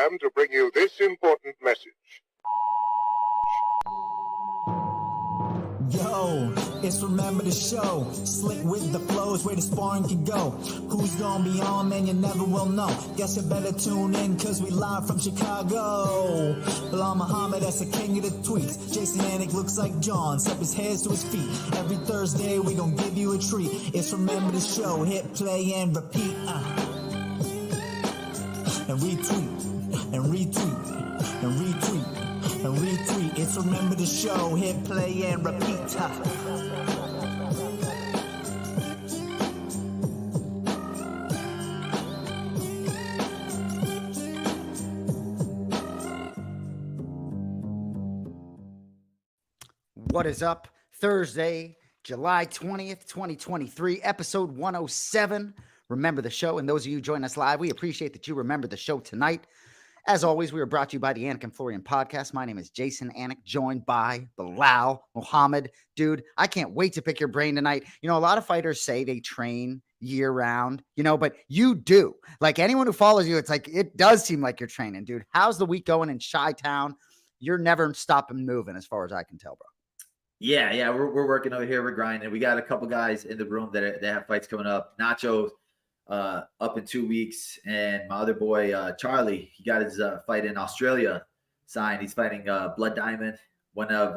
program to bring you this important message. Yo, it's Remember the Show. Slick with the flows, where the sparring can go. Who's gonna be on, man, you never will know. Guess you better tune in, cause we live from Chicago. Belal Muhammad, that's the king of the tweets. Jason Anik looks like John, step his hands to his feet. Every Thursday, we gon' give you a treat. It's Remember the Show, hit play and repeat. And retweet, and retweet, and retweet. And retweet, it's Remember the Show, hit play and repeat. What is up? Thursday, July 20th, 2023, episode 107. Remember the Show. And those of you joining us live, we appreciate that you remember the show tonight. As always, we are brought to you by the Anik and Florian Podcast. My name is Jason Anik, joined by Belal Muhammad. Dude, I can't wait to pick your brain tonight. You know, a lot of fighters say they train year-round, but you do. Like, anyone who follows you, it's like, it does seem like you're training, dude. How's the week going in Chi-Town? You're never stopping moving, as far as I can tell, bro. Yeah, we're working over here. We're grinding. We got a couple guys in the room that have fights coming up. Nacho up in 2 weeks, and my other boy Charlie, he got his fight in Australia signed. He's fighting Blood Diamond, one of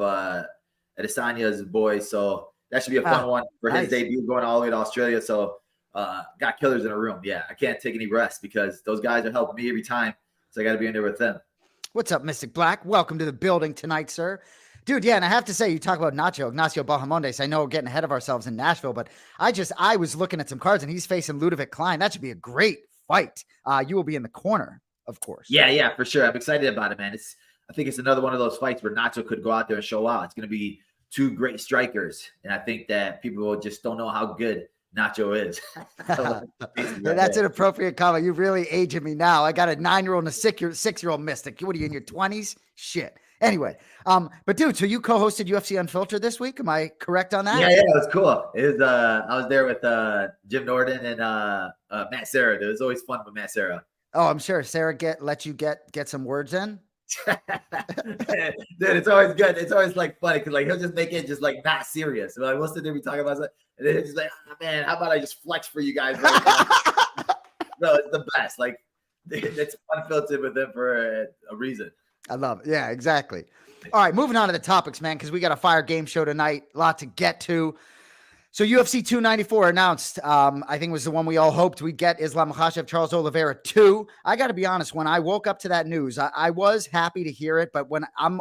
Adesanya's boys. So that should be a fun one for his debut, going all the way to Australia. So got killers in the room. Yeah, I can't take any rest because those guys are helping me every time. So I got to be in there with them. What's up, Mystic Black? Welcome to the building tonight, sir. Dude, yeah, and I have to say, you talk about Ignacio Bahamondes. I know we're getting ahead of ourselves in Nashville, but I was looking at some cards, and he's facing Ludovic Klein. That should be a great fight. You will be in the corner, of course. Yeah, for sure. I'm excited about it, man. I think it's another one of those fights where Nacho could go out there and show out. It's going to be two great strikers, and I think that people just don't know how good Nacho is. That's an appropriate comment. You're really aging me now. I got a 9-year-old and a 6-year-old Mystic. What are you, in your 20s? Shit. Anyway, but dude, so you co-hosted UFC Unfiltered this week. Am I correct on that? Yeah, it was cool. It was I was there with Jim Norton and Matt Serra. It was always fun with Matt Serra. Oh, I'm sure Serra let you get some words in. Dude, it's always good. It's always like funny because like he'll just make it just like not serious. So, like, what's the day we talking about? And then he's just like, oh, man, how about I just flex for you guys? No, it's the best. Like, it's Unfiltered with him for a reason. I love it. Yeah, exactly. All right, moving on to the topics, man, because we got a fire game show tonight. A lot to get to. So UFC 294 announced, I think it was the one we all hoped we'd get, Islam Makhachev, Charles Oliveira 2. I got to be honest, when I woke up to that news, I was happy to hear it, but when I'm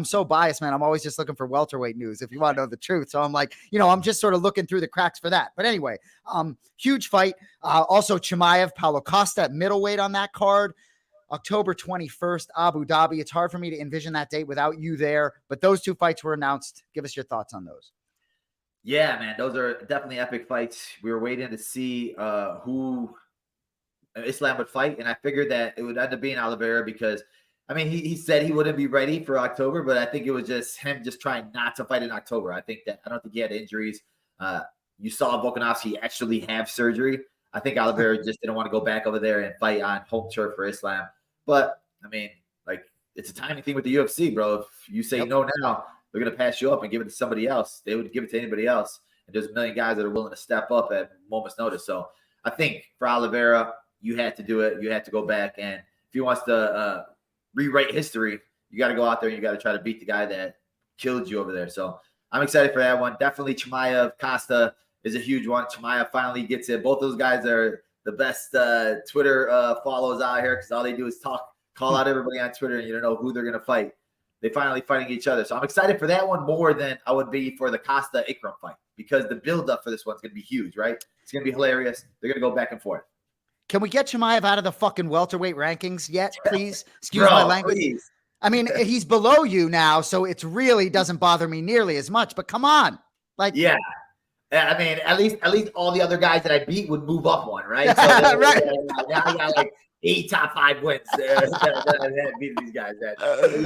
so biased, man. I'm always just looking for welterweight news, if you want to know the truth. So I'm like, I'm just sort of looking through the cracks for that. But anyway, huge fight. Also Chimaev, Paulo Costa at middleweight on that card. October 21st, Abu Dhabi. It's hard for me to envision that date without you there, but those two fights were announced. Give us your thoughts on those. Yeah, man, those are definitely epic fights. We were waiting to see who Islam would fight, and I figured that it would end up being Oliveira because, I mean, he said he wouldn't be ready for October, but I think it was just him just trying not to fight in October. I don't think he had injuries. You saw Volkanovski actually have surgery. I think Oliveira just didn't want to go back over there and fight on home turf for Islam. But, I mean, like, it's a timing thing with the UFC, bro. If you say no now, they're going to pass you up and give it to somebody else. They would give it to anybody else. And there's a million guys that are willing to step up at moment's notice. So I think for Oliveira, you had to do it. You had to go back. And if he wants to rewrite history, you got to go out there and you got to try to beat the guy that killed you over there. So I'm excited for that one. Definitely Chimaev, Costa is a huge one. Chimaev finally gets it. Both those guys are the best Twitter follows out here because all they do is call out everybody on Twitter, and you don't know who they're going to fight. They finally fighting each other. So I'm excited for that one more than I would be for the Costa Ikram fight because the buildup for this one's going to be huge, right? It's going to be hilarious. They're going to go back and forth. Can we get Chimaev out of the fucking welterweight rankings yet, please? Excuse my language. Please. I mean, he's below you now, so it really doesn't bother me nearly as much, but come on. Yeah. I mean, at least all the other guys that I beat would move up one, right? So right. Now I got like 8 top 5 wins that beat these guys.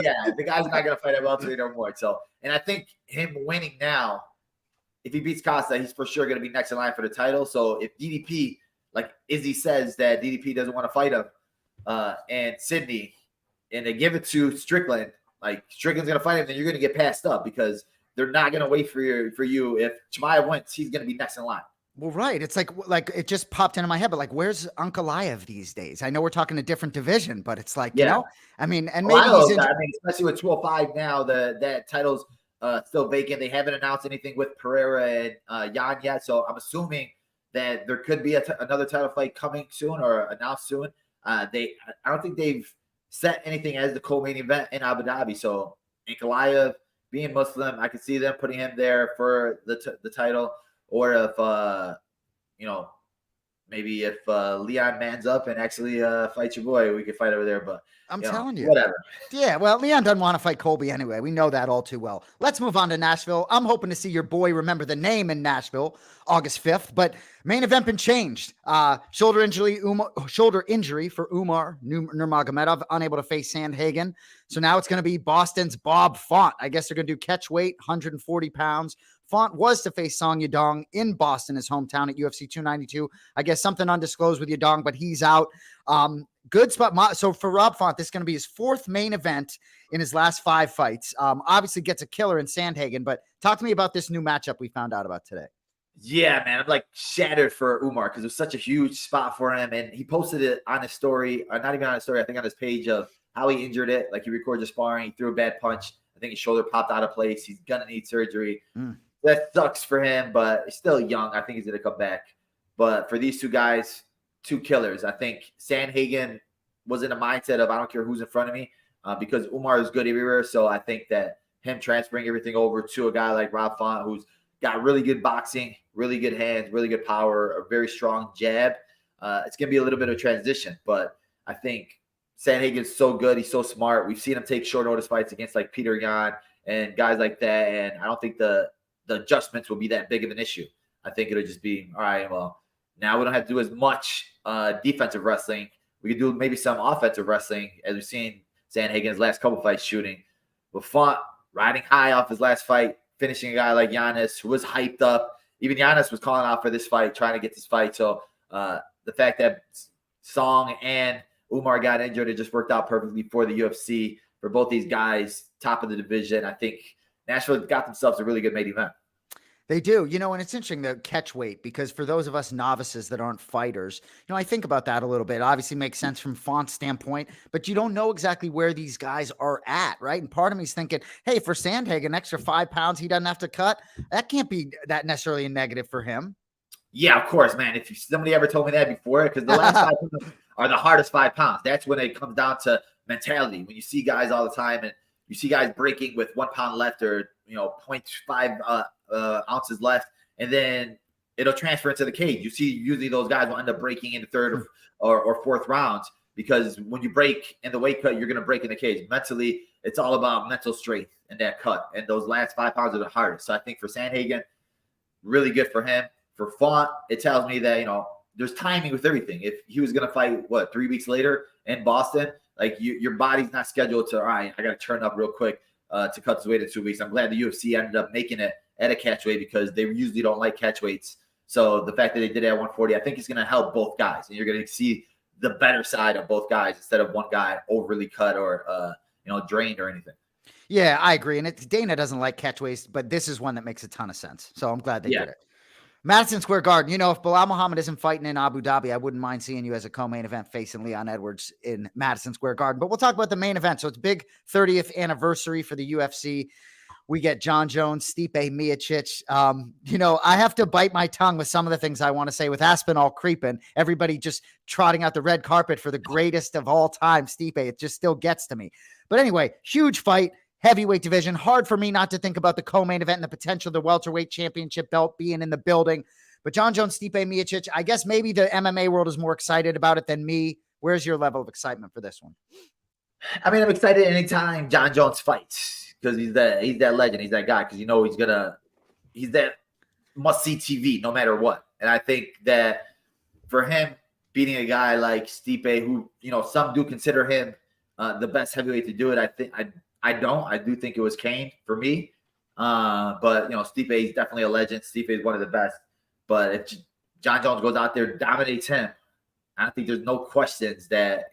Yeah, the guy's not going to fight at welterweight no more. So, and I think him winning now, if he beats Costa, he's for sure going to be next in line for the title. So if DDP, like Izzy says that DDP doesn't want to fight him, and Sydney, and they give it to Strickland, like Strickland's gonna fight him, then you're gonna get passed up because they're not gonna wait for you. If Chimaev wins, he's gonna be next in line. Well, right. It's like it just popped into my head, but like, where's Ankalaev these days? I know we're talking a different division, but it's like, you know, I mean, and maybe especially with 205 now, that title's still vacant. They haven't announced anything with Pereira and Yan yet, so I'm assuming that there could be another title fight coming soon or announced soon. I don't think they've set anything as the co-main event in Abu Dhabi. So Ankalaev being Muslim, I could see them putting him there for the title. Or if, maybe if Leon mans up and actually fights your boy, we could fight over there. But I'm telling you. Whatever. Yeah, well, Leon doesn't want to fight Colby anyway. We know that all too well. Let's move on to Nashville. I'm hoping to see your boy remember the name in Nashville, August 5th. But main event been changed. Shoulder injury for Umar Nurmagomedov, unable to face Sandhagen. So now it's going to be Boston's Bob Font. I guess they're going to do catch weight, 140 pounds. Font was to face Song Yadong in Boston, his hometown, at UFC 292. I guess something undisclosed with Yadong, but he's out. Good spot. So for Rob Font, this is going to be his fourth main event in his last 5 fights. Obviously gets a killer in Sandhagen, but talk to me about this new matchup we found out about today. Yeah, man, I'm like shattered for Umar because it was such a huge spot for him. And he posted it on his story, or not even on his story, I think on his page of how he injured it. Like he recorded sparring, he threw a bad punch. I think his shoulder popped out of place. He's going to need surgery. That sucks for him, but he's still young. I think he's going to come back. But for these two guys, 2 killers. I think Sandhagen was in the mindset of I don't care who's in front of me because Umar is good everywhere. So I think that him transferring everything over to a guy like Rob Font, who's got really good boxing, really good hands, really good power, a very strong jab, it's going to be a little bit of transition. But I think Sandhagen's so good. He's so smart. We've seen him take short notice fights against like Peter Yan and guys like that. And I don't think the adjustments will be that big of an issue. I think it'll just be, all right, well, now we don't have to do as much defensive wrestling. We could do maybe some offensive wrestling, as we've seen Sandhagen's last couple fights shooting. But Font riding high off his last fight, finishing a guy like Giannis, who was hyped up. Even Giannis was calling out for this fight, trying to get this fight. So the fact that Song and Umar got injured, it just worked out perfectly for the UFC. For both these guys, top of the division, I think Nashville got themselves a really good main event. They do, and it's interesting the catch weight because for those of us novices that aren't fighters, I think about that a little bit. It obviously makes sense from Font's standpoint, but you don't know exactly where these guys are at, right? And part of me is thinking, hey, for Sandhagen, an extra 5 pounds he doesn't have to cut. That can't be that necessarily a negative for him. Yeah, of course, man. If somebody ever told me that before, because the last 5 pounds are the hardest 5 pounds. That's when it comes down to mentality. When you see guys all the time and you see guys breaking with 1 pound left or 0.5 ounces left, and then it'll transfer into the cage. You see, usually those guys will end up breaking in the 3rd or 4th rounds because when you break in the weight cut, you're going to break in the cage. Mentally, it's all about mental strength in that cut, and those last 5 pounds are the hardest. So I think for Sandhagen, really good for him. For Font, it tells me that there's timing with everything. If he was going to fight 3 weeks later in Boston, like your body's not scheduled to, all right, I got to turn up real quick to cut this weight in 2 weeks. I'm glad the UFC ended up making it at a catch weight because they usually don't like catch weights. So the fact that they did it at 140, I think it's going to help both guys. And you're going to see the better side of both guys instead of one guy overly cut or, drained or anything. Yeah, I agree. And Dana doesn't like catch weights, but this is one that makes a ton of sense. So I'm glad they did it. Madison Square Garden, if Belal Muhammad isn't fighting in Abu Dhabi, I wouldn't mind seeing you as a co-main event facing Leon Edwards in Madison Square Garden. But we'll talk about the main event. So it's big 30th anniversary for the UFC. We get John Jones, Stipe Miocic. I have to bite my tongue with some of the things I want to say with Aspinall creeping. Everybody just trotting out the red carpet for the greatest of all time, Stipe. It just still gets to me. But anyway, huge fight. Heavyweight division. Hard for me not to think about the co-main event and the potential of the welterweight championship belt being in the building. But John Jones, Stipe Miocic, I guess maybe the MMA world is more excited about it than me. Where's your level of excitement for this one? I mean, I'm excited anytime John Jones fights because he's that legend. He's that guy because he's that must-see TV no matter what. And I think that for him beating a guy like Stipe, who, some do consider him the best heavyweight to do it, I do think it was Kane for me. But, Stipe is definitely a legend. Stipe is one of the best. But if John Jones goes out there, dominates him, I think there's no questions that,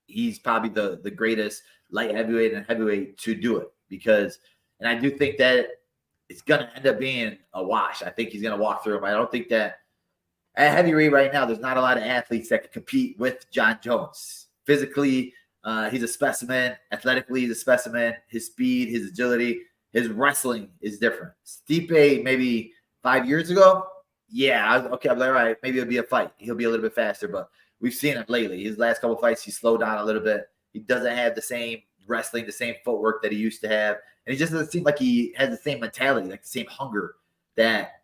he's probably the greatest light heavyweight and heavyweight to do it and I do think that it's going to end up being a wash. I think he's going to walk through him. I don't think that at heavyweight right now, there's not a lot of athletes that can compete with John Jones. Physically, he's a specimen. Athletically, he's a specimen. His speed, his agility, his wrestling is different. Stipe, maybe 5 years ago, I'm like, all right, maybe it'll be a fight. He'll be a little bit faster, but we've seen him lately. His last couple fights, he slowed down a little bit. He doesn't have the same wrestling, the same footwork that he used to have. And he just doesn't seem like he has the same mentality, like the same hunger that,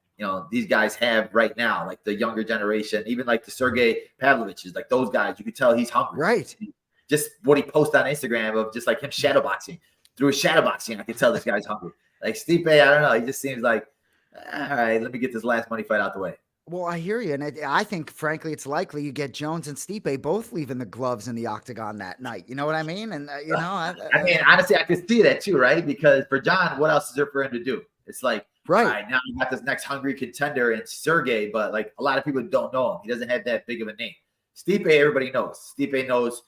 these guys have right now, like the younger generation, even like the Sergey Pavloviches, like those guys, you could tell he's hungry. Right. Just what he posts on Instagram of just like him shadowboxing. Through his shadowboxing, I can tell this guy's hungry. Like Stipe, I don't know. He just seems like, all right, let me get this last money fight out the way. Well, I hear you. And I think, frankly, it's likely you get Jones and Stipe both leaving the gloves in the octagon that night. You know what I mean? And, I mean, honestly, I could see that too, right? Because for John, what else is there for him to do? It's like, right. All right, now you got this next hungry contender in Sergey, but like a lot of people don't know him. He doesn't have that big of a name. Stipe, everybody knows. Stipe knows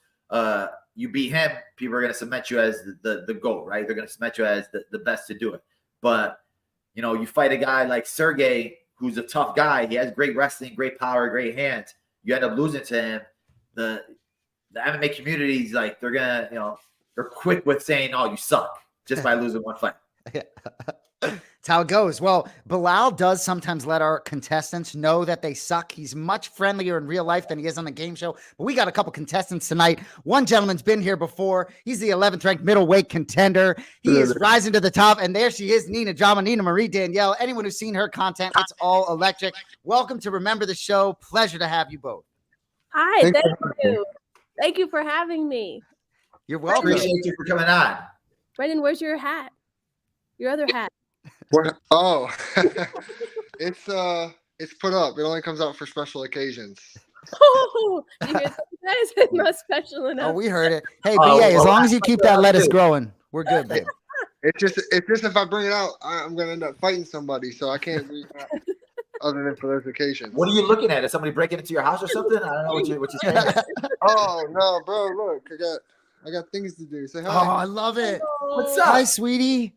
you beat him, people are going to cement you as the GOAT, right? They're going to cement you as the best to do it. But, you fight a guy like Sergey, who's a tough guy. He has great wrestling, great power, great hands. You end up losing to him. The MMA community is like, they're going to, they're quick with saying, oh, you suck just by losing one fight. That's how it goes. Well, Belal does sometimes let our contestants know that they suck. He's much friendlier in real life than he is on the game show. But we got a couple contestants tonight. One gentleman's been here before. He's the 11th ranked middleweight contender. He is rising to the top. And there she is, Nina Jama, Nina Marie Danielle. Anyone who's seen her content, it's all electric. Welcome to Remember the Show. Pleasure to have you both. Hi, thank you. Thank you for having me. You're welcome. Appreciate you for coming on. Brendan, where's your hat? Your other hat. What? Oh, it's put up. It only comes out for special occasions. Oh, you hear that, guys? It's not special enough. Oh, we heard it. Hey, BA, as long as you keep that lettuce growing, we're good, babe. It's just if I bring it out, I'm gonna end up fighting somebody, so I can't bring it out other than for those occasions. What are you looking at? Is somebody breaking into your house or something? I don't know what you're saying. Oh no, bro! Look, I got things to do. Say hi. Oh, I love it. What's up? Hi, sweetie.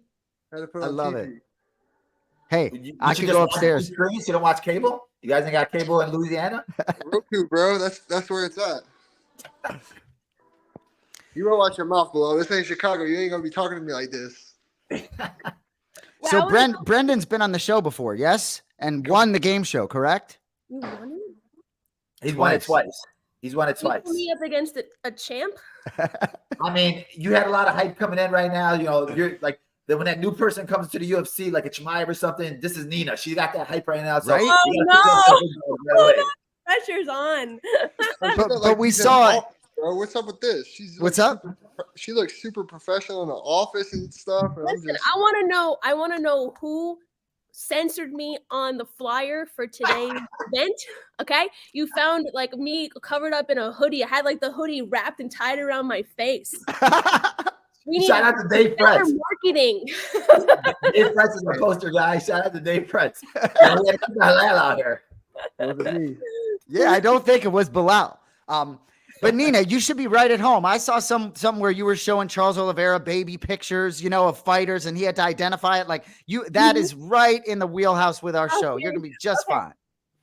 Had to put I on love TV. it. Hey, I can go upstairs. You don't watch cable? You guys ain't got cable in Louisiana? Roku, bro. That's where it's at. You will watch your mouth, Belal. This ain't Chicago. You ain't gonna be talking to me like this. So Brendan's been on the show before, yes? And won the game show, correct? You won it? He's won it twice. He's won it twice. You put me up against a champ? I mean, you had a lot of hype coming in right now. You're like, that when that new person comes to the UFC, like a Chimaev or something, this is Nina. She got that hype right now. So right? Oh, no. Pressure's on. But we saw it. Bro, what's up with this? What's up? She looks super professional in the office and stuff. And Listen, I want to know who censored me on the flyer for today's event. Okay, you found like me covered up in a hoodie. I had like the hoodie wrapped and tied around my face. Shout out to Dave Pretz. Marketing. Dave Pretz is the poster guy. Shout out to Dave Pretz. Out here. Yeah, I don't think it was Belal. But Nina, you should be right at home. I saw some where you were showing Charles Oliveira baby pictures, of fighters, and he had to identify it. Like that is right in the wheelhouse with our show. You're gonna be just fine.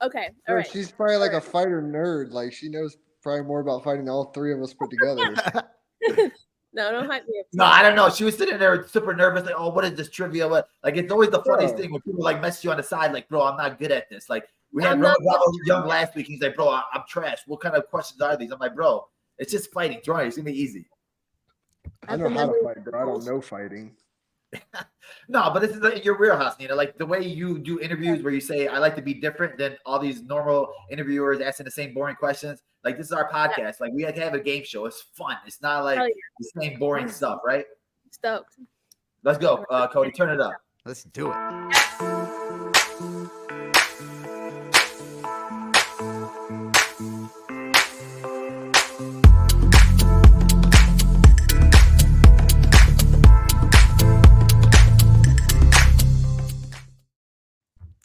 Okay, all right. She's probably like a fighter nerd. Like she knows probably more about fighting than all three of us put together. No, don't hype me up. No, I don't know. She was sitting there super nervous, like, oh, what is this trivia? What? Like, it's always the funniest thing when people like message you on the side, like, bro, I'm not good at this. Like, we had Bravo Young last week. He's like, bro, I'm trash. What kind of questions are these? I'm like, bro, it's just fighting. Join. It's gonna be easy. I know how to fight, bro. I don't know fighting. No, but this is like your wheelhouse, Nina. Like the way you do interviews where you say, I like to be different than all these normal interviewers asking the same boring questions. Like this is our podcast. Yeah. Like we have to have a game show. It's fun. It's not like the same boring stuff, right? Stoked. Let's go, Cody. Turn it up. Let's do it.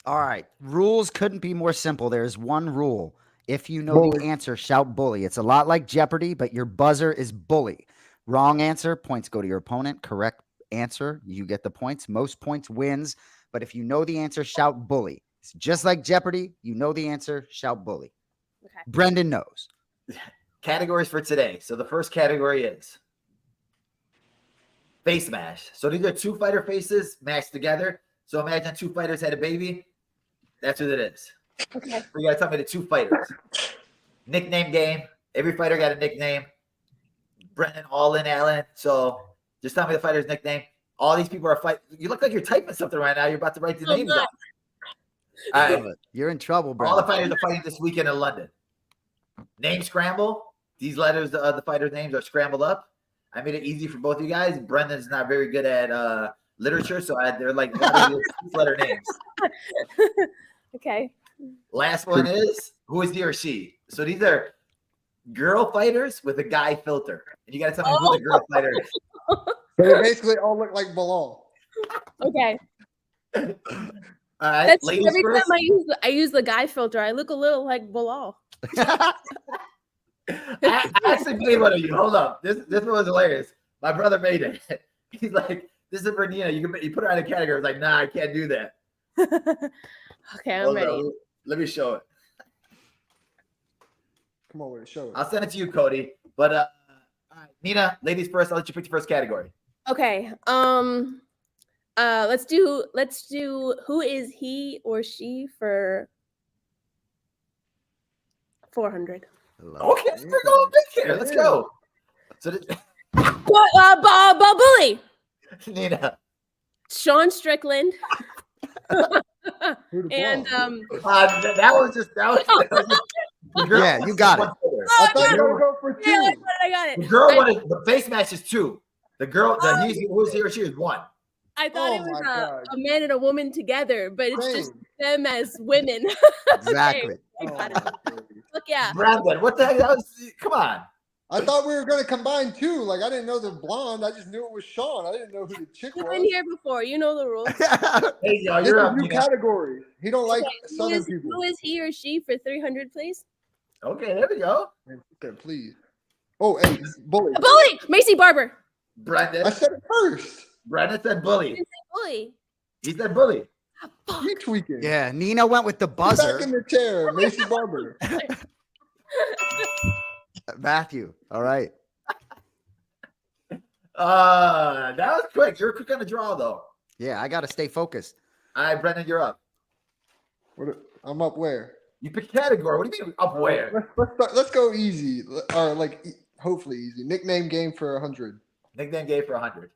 All right. Rules couldn't be more simple. There's one rule. If you know Bully. the answer, shout bully. It's a lot like Jeopardy, but your buzzer is bully. Wrong answer, points go to your opponent. Correct answer, you get the points. Most points wins. But if you know the answer, shout bully. It's just like Jeopardy. You know the answer, shout bully. Okay. Brendan knows. Categories for today. So the first category is face mash. So these are two fighter faces mashed together. So imagine two fighters had a baby. That's what it is. Okay. So you gotta tell me the two fighters. Nickname game. Every fighter got a nickname. Brendan, All In, Allen. So just tell me the fighter's nickname. All these people are fighting. You look like you're typing something right now. You're about to write the names down. All right. You're in trouble, All Brendan. the fighters are fighting this weekend in London. Name scramble. These letters, the fighters' names are scrambled up. I made it easy for both of you guys. Brendan's not very good at literature, so they're like letter names. Okay. Last one is who is he or she? So these are girl fighters with a guy filter, and you got to tell me who the girl fighter is. So they basically all look like Belal. Okay. All right, That's ladies every first. time I use the guy filter, I look a little like Belal. I actually made one of you. Hold up. This one was hilarious. My brother made it. He's like, "This is for Nina. You put her on a category." I was like, "Nah, I can't do that." Okay, I'm Hold ready. on. Let me show it. Come on with it. Show it. I'll send it to you, Cody. But all right, Nina, ladies first. I'll let you pick the first category. Okay. Let's do who is he or she for 400. Okay, we're going big here. Let's go. So, Bully. Nina, Sean Strickland. Who the And Belal? that was just the girl. Yeah, you got it. I thought you were gonna go for two. yeah, I got it. The girl wanted the face match is two. The girl, who's he or she is one. I thought Oh it was my God. a man and a woman together, but it's just Same. them as women. Exactly. I got it. Oh, Look, yeah. Brandon, what the heck? That was, come on. I thought we were gonna combine two. Like I didn't know the blonde. I just knew it was Sean. I didn't know who the chick You've was. been here before. You know the rules. Hey, yo, This you're is up. new Nina. category. He don't like Okay, Southern people. who is he or she for 300, please? Okay, there we go. Okay, please. Oh, hey, bully. A bully. Macy Barber. Brandon. I said it first. Brandon said You bully. didn't say bully. He said bully. Ah, fuck. You tweaking. Yeah, Nina went with the Get back buzzer. in the chair, Macy Barber. Matthew. All right. That was quick. You're quick on the draw, though. Yeah, I got to stay focused. All right, Brendan, you're up. I'm up where? You pick category. What do you mean up where? Let's go easy, or hopefully easy. Nickname game for 100. Nickname game for 100.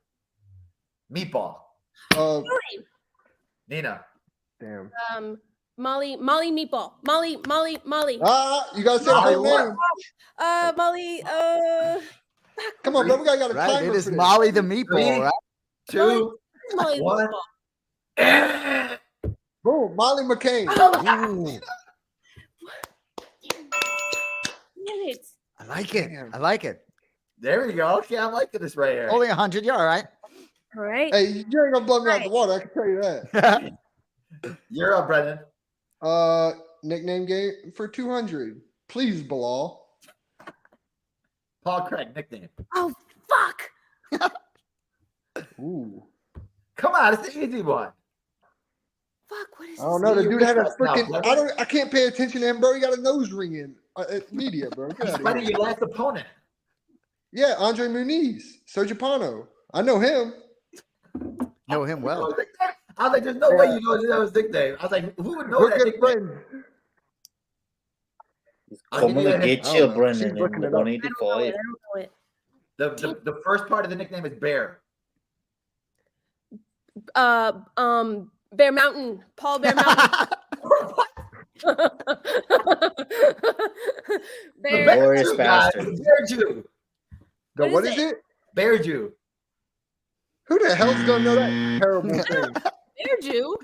Meatball. Bully. Nina. Damn. Molly Meatball. Molly. You gotta say the whole Molly name. Molly. Come on, bro. We got a Right? timer It for is this. Molly the meatball, right? 2, Molly 1. Meatball. Boom, Molly McCain. Ooh, Damn it. I like it. Damn. I like it. There we go. Okay, I'm liking this right here. Only 100. You're all right. All right. Hey, you ain't gonna blow me out the water. I can tell you that. You're up, Brendan. Nickname game for 200. Please, Belal. Paul Craig, nickname. Oh fuck. Ooh. Come on, it's the easy one. Fuck. What is I don't this? know. The You dude had a missed us now, freaking. brother. I can't pay attention to him, bro. He got a nose ring in media, bro. Get He's out of fighting here. your last opponent. Yeah, Andre Muniz, Sergipano. I know him. Know him well. I was like, there's no way you know that was his nickname. I was like, who would know We're that good nickname? friends. I'll give you that Communicate I your don't know. She's Brennan in looking the it up. I don't know 185. it. I don't know it. The first part of the nickname is Bear. Bear Mountain. Paul Bear Mountain. Bear. Glorious Jew, guys. bastard. Bear Jew. What What is is it? Bear Jew. Who the hell's gonna know that terrible thing? Bear Jew.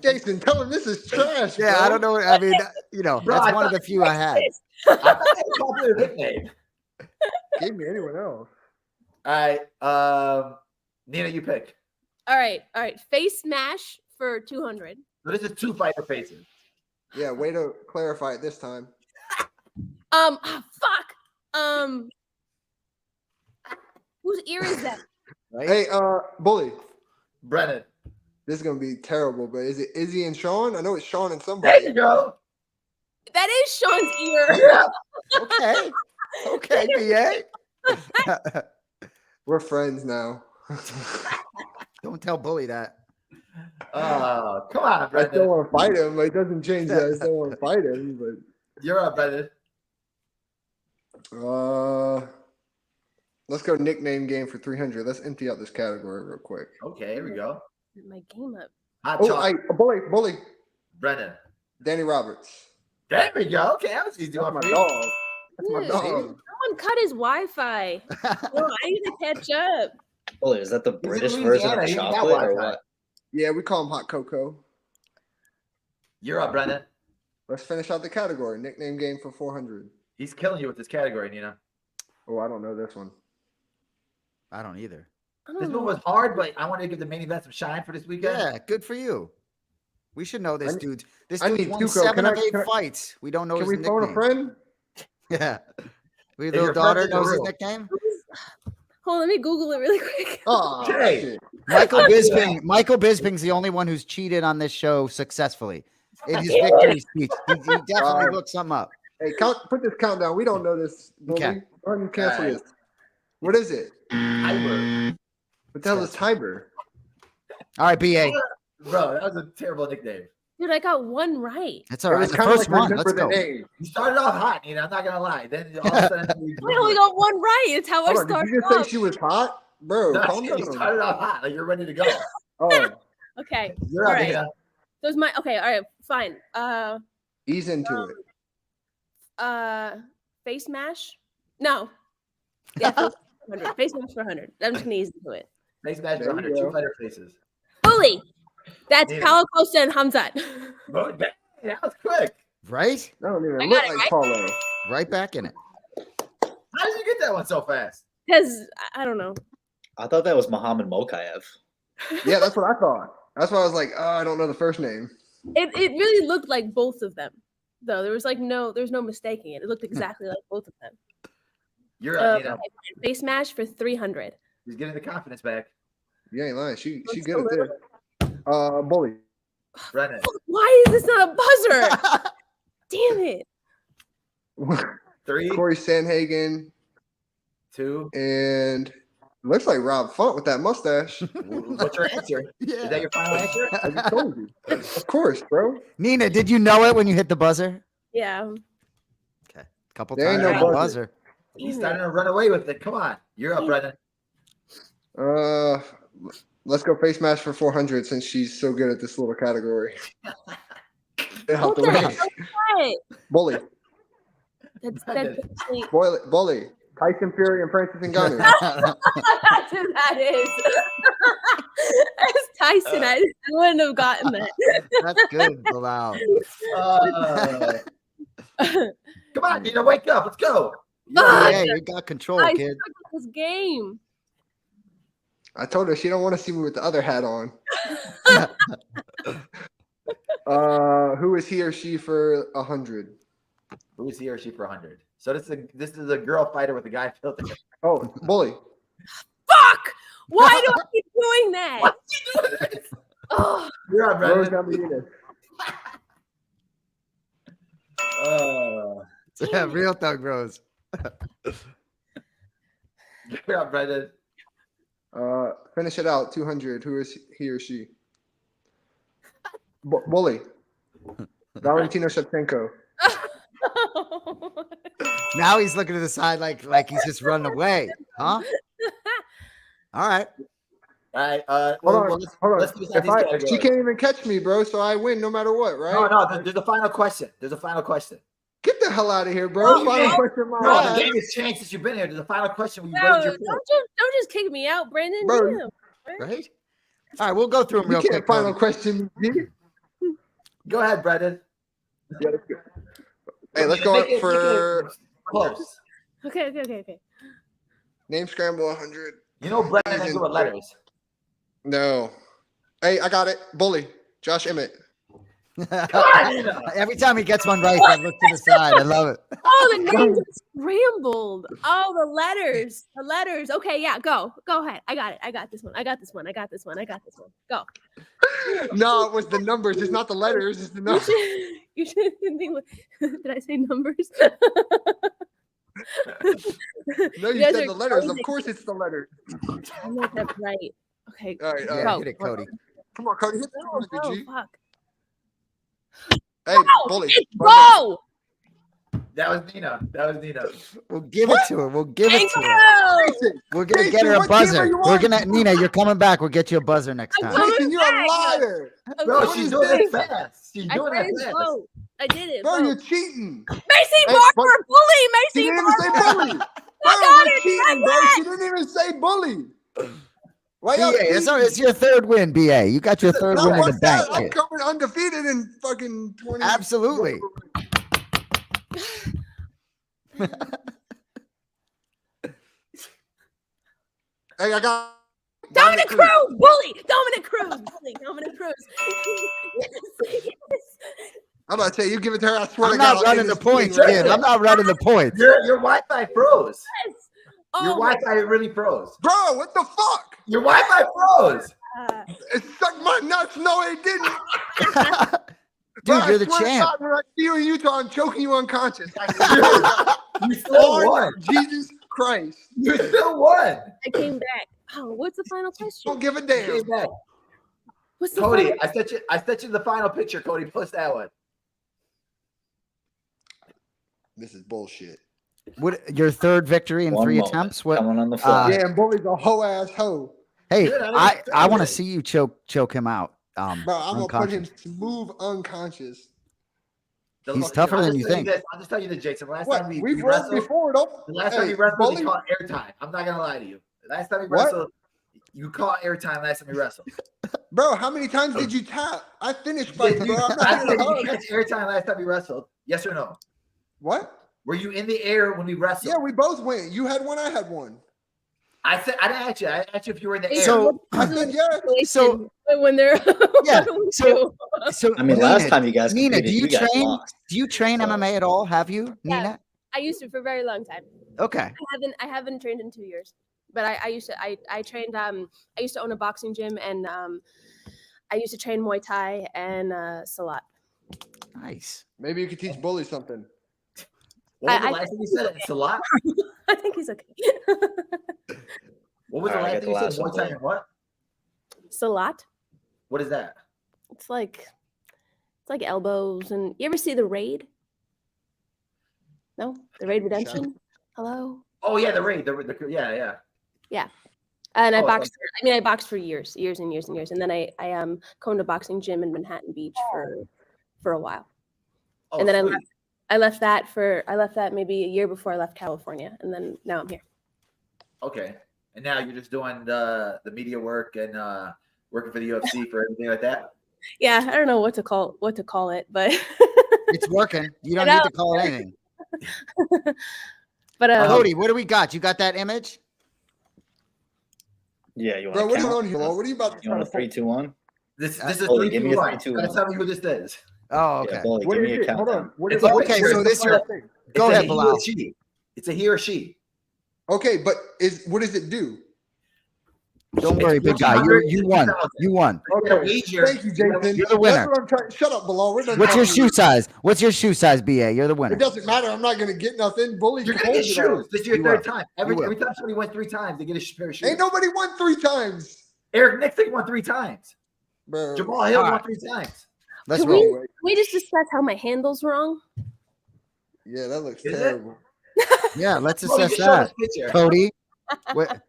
Jason, tell him this is trash. Yeah, bro. I don't know. I mean, Bro, that's I one of thought- the few I had. I thought that was a popular nickname. Gave me anyone else. All right. Nina, you pick. All right. Face smash for 200. So this is two fighter faces. Yeah, way to clarify it this time. Fuck. Whose ear is that? Right? Hey, Bully. Brennan. This is gonna be terrible, but is it Izzy and Sean? I know it's Sean and There somebody. you go. That is Sean's ear. Yeah. Okay, BA. We're friends now. Don't tell Bully that. Oh, come on, I still Brendan. want to fight him. It doesn't change that I still want to fight him, but You're up, Brendan. let's go nickname game for 300. Let's empty out this category real quick. Okay, here we go. My game up. Hot Oh, chocolate. Bully. Brendan. Danny Roberts. There we go. Okay, I was easy That's doing my for you. dog. That's my Dude, dog. Someone cut his Wi-Fi. Bro, I need to catch up. Bully, is that the in British version Louisiana, of he ain't got chocolate or Wi-Fi. what? Yeah, we call him Hot Cocoa. You're up, Brendan. Let's finish out the category. Nickname game for 400. He's killing you with this category, Nina. Oh, I don't know this one. I don't either. I This don't one know. was hard, but I wanted to give the main event some shine for this weekend. Yeah, good for you. We should know this I- dude. This I dude need won Tuco. 7 Can of I- 8 can I- fights. We don't know Can his we phone a nickname. friend? Yeah. Your If little your daughter friend is a knows his rule. nickname? Hold on, let me Google it really quick. Oh, Okay. shit. Michael Bisping. Michael Bisping's the only one who's cheated on this show successfully. In his victory speech. He definitely looked something up. Hey, put this countdown. We don't know this. Bully. Okay. Go ahead and cancel Alright. this. What is it? Tiber. What the hell is Tiber? All right, BA. Bro, that was a terrible nickname. Dude, I got one right. That's all It right. was The kinda first one. remember Let's the go. name. You started off hot, Nina. I'm not gonna lie. Then all of a sudden, I only got one right. It's how I Hold on, did started you just say off. she was hot? Bro, No, calm you down. started off hot, like you're ready to go. Oh, Okay. You're All up, right. Nina. Those my okay. All right. Fine. ease into it. Face mash. No. Yeah. Face 100. Face mash for 100. I'm just gonna ease into it. Face match There for you 100. go. Two fighter faces. Bully. That's Yeah. Paulo Costa and Hamzat. Bro, that was quick. Right? That don't even I look got it, like right? Paulo. Right back in it. How did you get that one so fast? Because I don't know. I thought that was Muhammad Mokayev. Yeah, that's what I thought. That's why I was like, oh, I don't know the first name. It really looked like both of them. Though there was no mistaking it. It looked exactly like both of them. You're up, Nina. Okay, face mash for 300. He's getting the confidence back. You ain't lying. She Looks good a at this. Bully. Brennan. Why is this not a buzzer? Damn it. 3, Corey Sandhagen 2. and looks like Rob Font with that mustache. What's your answer? Is that your final answer? I just told you. Of course, bro. Nina, did you know it when you hit the buzzer? Yeah. Couple There ain't times no on the buzzer. buzzer. He's starting to run away with it. Come on. You're up, Brennan. Let's go face match for 400 since she's so good at this little category. Get out the What the way. hell? What? Bully. That's actually Bully. Tyson Fury and Francis Ngannou. that's who that is. That's Tyson. I wouldn't have gotten that. That's good, Belal. Come on, Nina, wake up. Let's go. Fuck. Yeah, you got control, I kid. suck at this game. I told her she don't want to see me with the other hat on. Who is he or she for 100? Who is he or she for 100? So this is a girl fighter with a guy filter. Oh, Bully. Fuck! Why do I keep doing that? Oh, You're up, Rose Brennan. Namajunas. Yeah, real Thug Rose. You're up, Brennan. Finish it out. 200. Who is he or she? Bully. Valentino Shevchenko. Now he's looking to the side like he's just running away. Huh? All right. All right. Hold on. let's do this at these categories. She can't even catch me, bro. So I win no matter what, right? No. There's a final question. Get the hell out of here, bro. No, Final man. question, my No, the ass. game has changed since you've been here. There's a final question. We no, raised your don't point. just kick me out, Brandon. Bro. Yeah. Right? All right, we'll go through them You real can't quick. final Cody. question. G. Go ahead, Brendan. Yeah, let's go. Hey, let's go Make it for close. Okay. name scramble 100. You know Brendan ain't good with letters. No. Hey, I got it. Bully. Josh Emmett. Every time he gets one right, I look to the side. I love it. Oh, the names are scrambled. Oh, the letters. The letters. Okay, yeah, go ahead. I got it. I got this one. Go. No, it was the numbers. It's not the letters. It's the numbers. You should think. Did I say numbers? No, you guys said are the letters. crazy. Of course, it's the letters. I got that right. Okay. All right, Yeah, go. hit it, Cody. Come on, Cody. Hit Oh, the G. fuck. Hey, bully. It's go. That was Nina. We'll give it to her. We'll give it to her. Mason, We're gonna Mason, get her a what camera buzzer. you We're on? gonna Nina. You're coming back. We'll get you a buzzer next I'm time. coming Mason, you're a back. liar. Bro, What she's is doing this? it fast. She's I doing tried it to fast. vote. I did it. Bro, vote. you're cheating. Macy Hey, Barber, but- bully. She Macy didn't even say Barber. bully. Bro, got you're it, cheating, bro. I She didn't even say bully. Why y'all BA, it's cheating? your third win, BA. You got your third No, win in the what's that? bank. I'm kid. coming undefeated in fucking 20. Absolutely. Hey, I got Dominic Cruz, bully. Dominic Cruz, bully. Dominic Cruz. Yes. I'm about to say, you give it to her. I swear I'm to God. not I'll running end the this thing points, right kid. now. I'm not running the points. Your Wi-Fi froze. Oh, Your Wi-Fi really froze. Bro, what the fuck? Your Wi-Fi froze. It sucked my nuts. No, it didn't. Dude, Bro, you're I the swear to champ. God, when I see you in Utah, I'm choking you unconscious. I swear to God. You still Lord won. Jesus Christ. You still won. I came back. Oh, what's the final question? Don't give a You damn. came back. What's the Cody, final? I sent you the final picture. Cody, post that one. This is bullshit. What your third victory in One 3 moment. attempts? What? Coming on the fly. Yeah, and bully's a hoe ass hoe. Hey, Dude, I I didn't want to say see you choke him out. Bro, I'm going to put him unconscious. smooth unconscious. He's tougher I'll than just you tell think. This. I'll just tell you this, Jason. Last What? time we We've rolled wrestled, before, though. the last time we wrestled, we caught airtime. I'm not gonna lie to you. The last time we What? wrestled, you caught airtime. Last time we wrestled. Bro, how many times did you tap? I finished fighting, Did bro. you, I'm not I here said to you hug. catch airtime last time we wrestled. Yes or no? What? Were you in the air when we wrestled? Yeah, we both went. You had one, I had one. I said I didn't ask you. I asked you if you were in the air. So- I said, yeah. So- when they're Yeah, what do we so- do? So I mean, Nina, last time you guys Nina, competed, do you you guys train? lost. Do you train So- MMA at all? Have you, Yeah. Nina? I used to for a very long time. Okay. I haven't trained in 2 years, but I used to. I trained. I used to own a boxing gym, and I used to train Muay Thai and Salat. Nice. Maybe you could teach bully something. What was the I last thing you said? It's a lot. I think he's okay. What was the All right, I last got thing you the said? last Muay one. Thai and what? Salat. What is that? It's like elbows, and you ever see The Raid? No, The Raid Redemption. Hello. Oh yeah, the raid. Yeah. And I Oh, boxed. I boxed for years, and years, and then I owned a boxing gym in Manhattan Beach for a while, Oh, and then sweet. I left that maybe a year before I left California, and then now I'm here. Okay. And now you're just doing the media work and working for the UFC for everything like that. Yeah, I don't know what to call it, but It's working. You don't I need know. to call it anything. but Cody, what do we got? You got that image? Yeah, you Bro, want what to are you count? on here? What are you about to You try want to a pull? 3, 2, 1? This is Bully, 3, give 2, me a 1. 3, 2, Gotta 1. tell me who this is. Oh, okay. Yeah, bully, What give is me a it? Hold countdown. on. What It's is a it? Okay, What so is this the year- thing? Go It's ahead, a he Belal. or she. It's a he or she. Okay, but what does it do? Don't worry, It's big guy. You won. 150,000. You won. You gotta Okay, wager. thank you, Jason. You're the winner. That's what I'm trying. Shut up, Belal. We're done What's your talking. shoe size? What's your shoe size, BA? You're the winner. It doesn't matter. I'm not gonna get nothing. Bully You're can gonna hold get it all. shoes. This is your You third will. time. You will. Every time somebody went 3 times, they get a pair of shoes. Ain't nobody won 3 times, Eric Nixon won 3 times. bro. Jamal Hill All won right. 3 times. Let's Can roll. we just discuss how my handle's wrong? Yeah, that looks Is it? terrible. Yeah, let's Cody, assess just show that. this picture. Cody. What,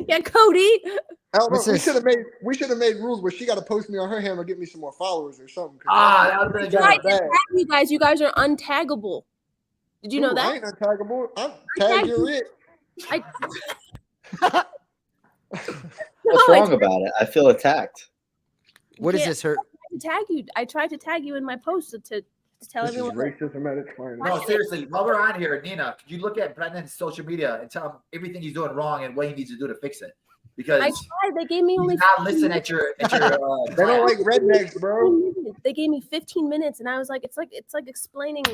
Yeah, Cody. Hell no, What's we this? should have made rules where she got to post me on her handle, get me some more followers or something. 'cause Ah, that would have been a I good bad. tag you guys. You guys are untaggable. Did you know Ooh, I that? ain't untaggable. I'm tagged tag you're it. I, What's No, wrong about it? I feel attacked. what is Yeah. this? Her tag you. I tried to tag you in my post to tell This is everyone. racism at its finest. No, seriously, while we're on here, Nina, could you look at Brendan's social media and tell him everything he's doing wrong and what he needs to do to fix it? Because I tried. They gave me only he's not listening at your They don't like rednecks, bro. 15 minutes. they gave me 15 minutes, and I was like, it's like explaining.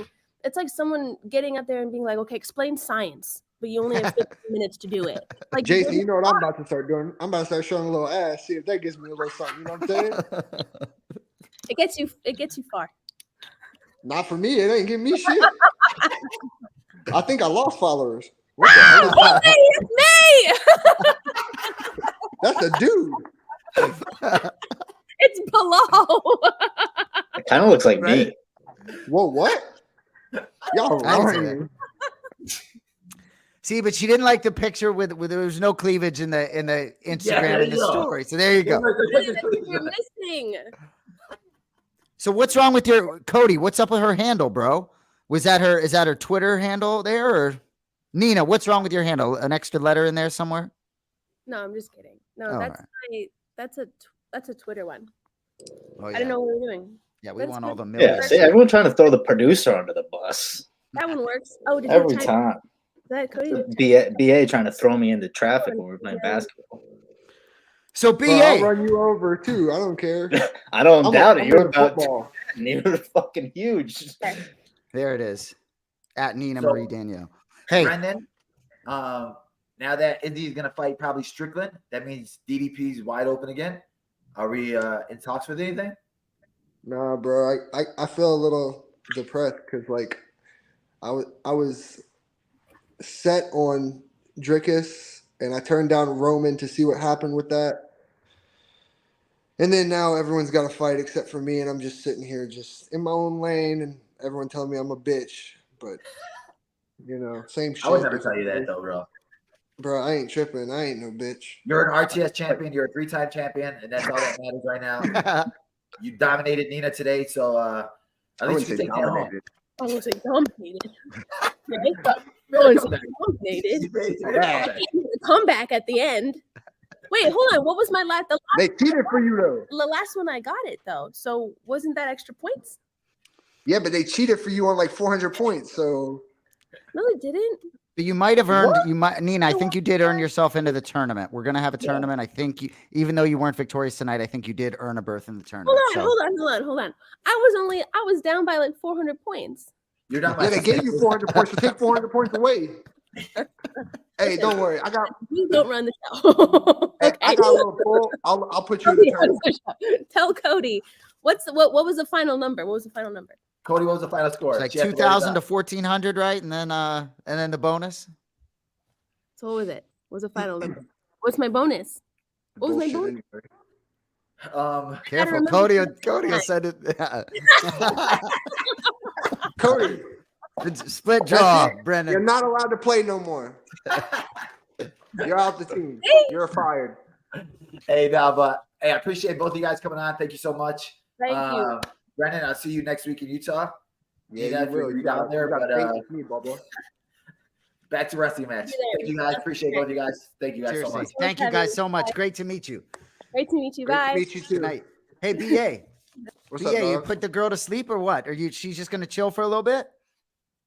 It's like someone getting up there and being like, okay, explain science, but you only have 15 minutes to do it. Like Jason, you know what I'm about to start doing? I'm about to start showing a little ass. See if that gives me a little something. You know what I'm saying? It gets you far. Not for me. It ain't giving me shit. I think I lost followers. What the hell? Hey, it's me. That's a dude. It's Belal. It kind of looks like me. Whoa, what? Y'all lying. See, but she didn't like the picture with there was no cleavage in the Instagram in the story. So there you go. You're missing. So what's wrong with your Cody? What's up with her handle, bro? Is that her Twitter handle there, or Nina? What's wrong with your handle? An extra letter in there somewhere? No, I'm just kidding. No, All that's a Twitter one. Oh, yeah. I don't know what we're doing. Yeah, we That's want all the good. millions. Yeah, see, everyone trying to throw the producer under the bus. That one works. Oh, did Every you type time. that, Cody? BA trying to throw me into traffic when we're playing basketball. So Bro, I'll BA, run you over too. I don't care. I don't doubt it. I'm You're a about football. you're fucking huge. there it is. At Nina So- Marie Danielle. Hey, Brendan, now that Izzy's gonna fight probably Strickland, that means DDP's wide open again. Are we in talks with anything? Nah, bro. I feel a little depressed because like I was set on Drickus and I turned down Roman to see what happened with that. And then now everyone's got to fight except for me, and I'm just sitting here just in my own lane, and everyone telling me I'm a bitch. But you know, same shit. I would never tell you that though, bro. Bro, I ain't tripping. I ain't no bitch. You're an RTS champion. You're a 3-time champion, and that's all that matters right now. You dominated Nina today, so at least you take that home. I was like dominated. Right? I was dominated. Comeback at the end. Wait, hold on. What was my last? They cheated for you though. The last one I got it though. So wasn't that extra points? Yeah, but they cheated for you on like 400 points. So No, they didn't. But you might have earned. You might, Nina. I think you did earn yourself into the tournament. We're gonna have a tournament. I think you, even though you weren't victorious tonight, I think you did earn a berth in the tournament. Hold on. I was down by like 400 points. You're not my yeah, they gave you 400 points. So take 400 points away. Hey, don't worry. You don't run the show. Hey, I got a little pull. I'll put you in the tournament. Tell Cody what was the final number? What was the final number? Cody, what was the final score? It's like She has to write it 2,000 to down. 1,400, right? And then the bonus. So what was it? What was the final number? What's my bonus? What was my Bullshit bonus? anyway. Careful, remember Cody will send it. Cody, Split jaw, you're Brendan. not allowed to play no more. You're out the team. You're fired. Hey, now, but hey, I appreciate both of you guys coming on. Thank you so much. Thank you. Brendan, I'll see you next week in Utah. Yeah, you will. You down there, but me, Bubba. back to wrestling match. Thank you guys. Appreciate both of you guys. Thank you guys so Seriously, much. thank you guys so much. Great to meet you. Great to meet you Great to guys. meet you too. Good night. Hey, BA. What's BA, up, you dog? put the girl to sleep or what? She's just gonna chill for a little bit?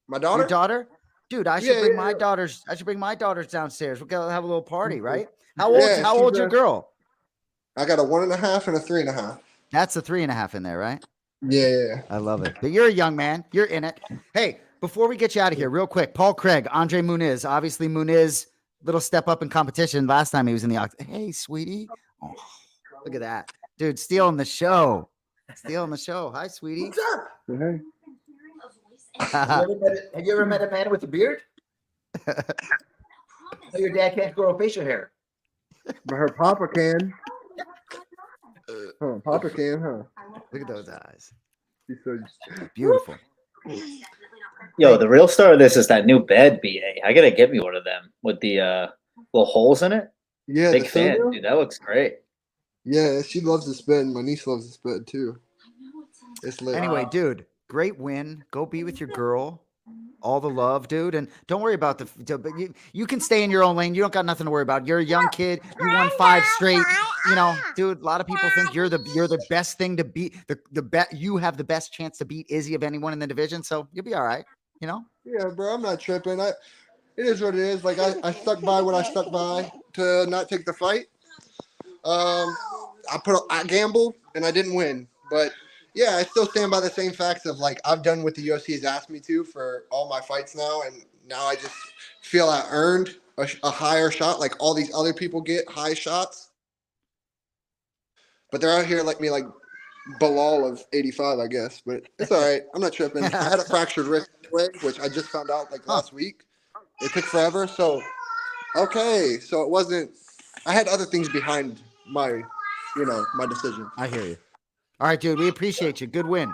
My daughter? Your daughter? Dude, I should Yeah, bring yeah, my yeah. daughters. I should bring my daughters downstairs. We're gonna have a little party, Mhm. right? How old? Yeah, How she's old's your a- girl? I got a 1.5 and a 3.5. That's a 3.5 in there, right? Yeah. I love it. But you're a young man. You're in it. Hey, before we get you out of here, real quick, Paul Craig, Andre Muniz. Obviously, Muniz, little step up in competition. Last time he was in the Hey, sweetie. Oh, look at that. Dude, stealing the show. Stealing the show. Hi, sweetie. What's up? Hey. Have you ever met a man with a beard? No, your dad can't grow facial hair. But her papa can. Papa can, huh? Look at those eyes. She's so Beautiful. Yo, the real star of this is that new bed, BA. I gotta get me one of them with the little holes in it. yeah. Big the fan, Silvio? dude. That looks great. Yeah, she loves this bed. My niece loves this bed too. It's lit. Anyway, dude, great win. Go be with your girl. All the love, dude. And don't worry about but you can stay in your own lane. You don't got nothing to worry about. You're a young kid. You won 5 straight. You know, dude, a lot of people think you're the best thing to beat. You have the best chance to beat Izzy of anyone in the division. So you'll be all right. You know? Yeah, bro, I'm not tripping. It is what it is. Like I stuck by what I stuck by to not take the fight. I gambled and I didn't win, but Yeah, I still stand by the same facts of like I've done what the UFC has asked me to for all my fights now, and now I just feel I earned a higher shot. Like all these other people get high shots, but they're out here like me, like Belal of 85, I guess. But it's all right. I'm not tripping. I had a fractured wrist anyway, which I just found out like last week. It took forever, so okay. So it wasn't. I had other things behind my, my decision. I hear you. All right, dude. We appreciate you. Good win.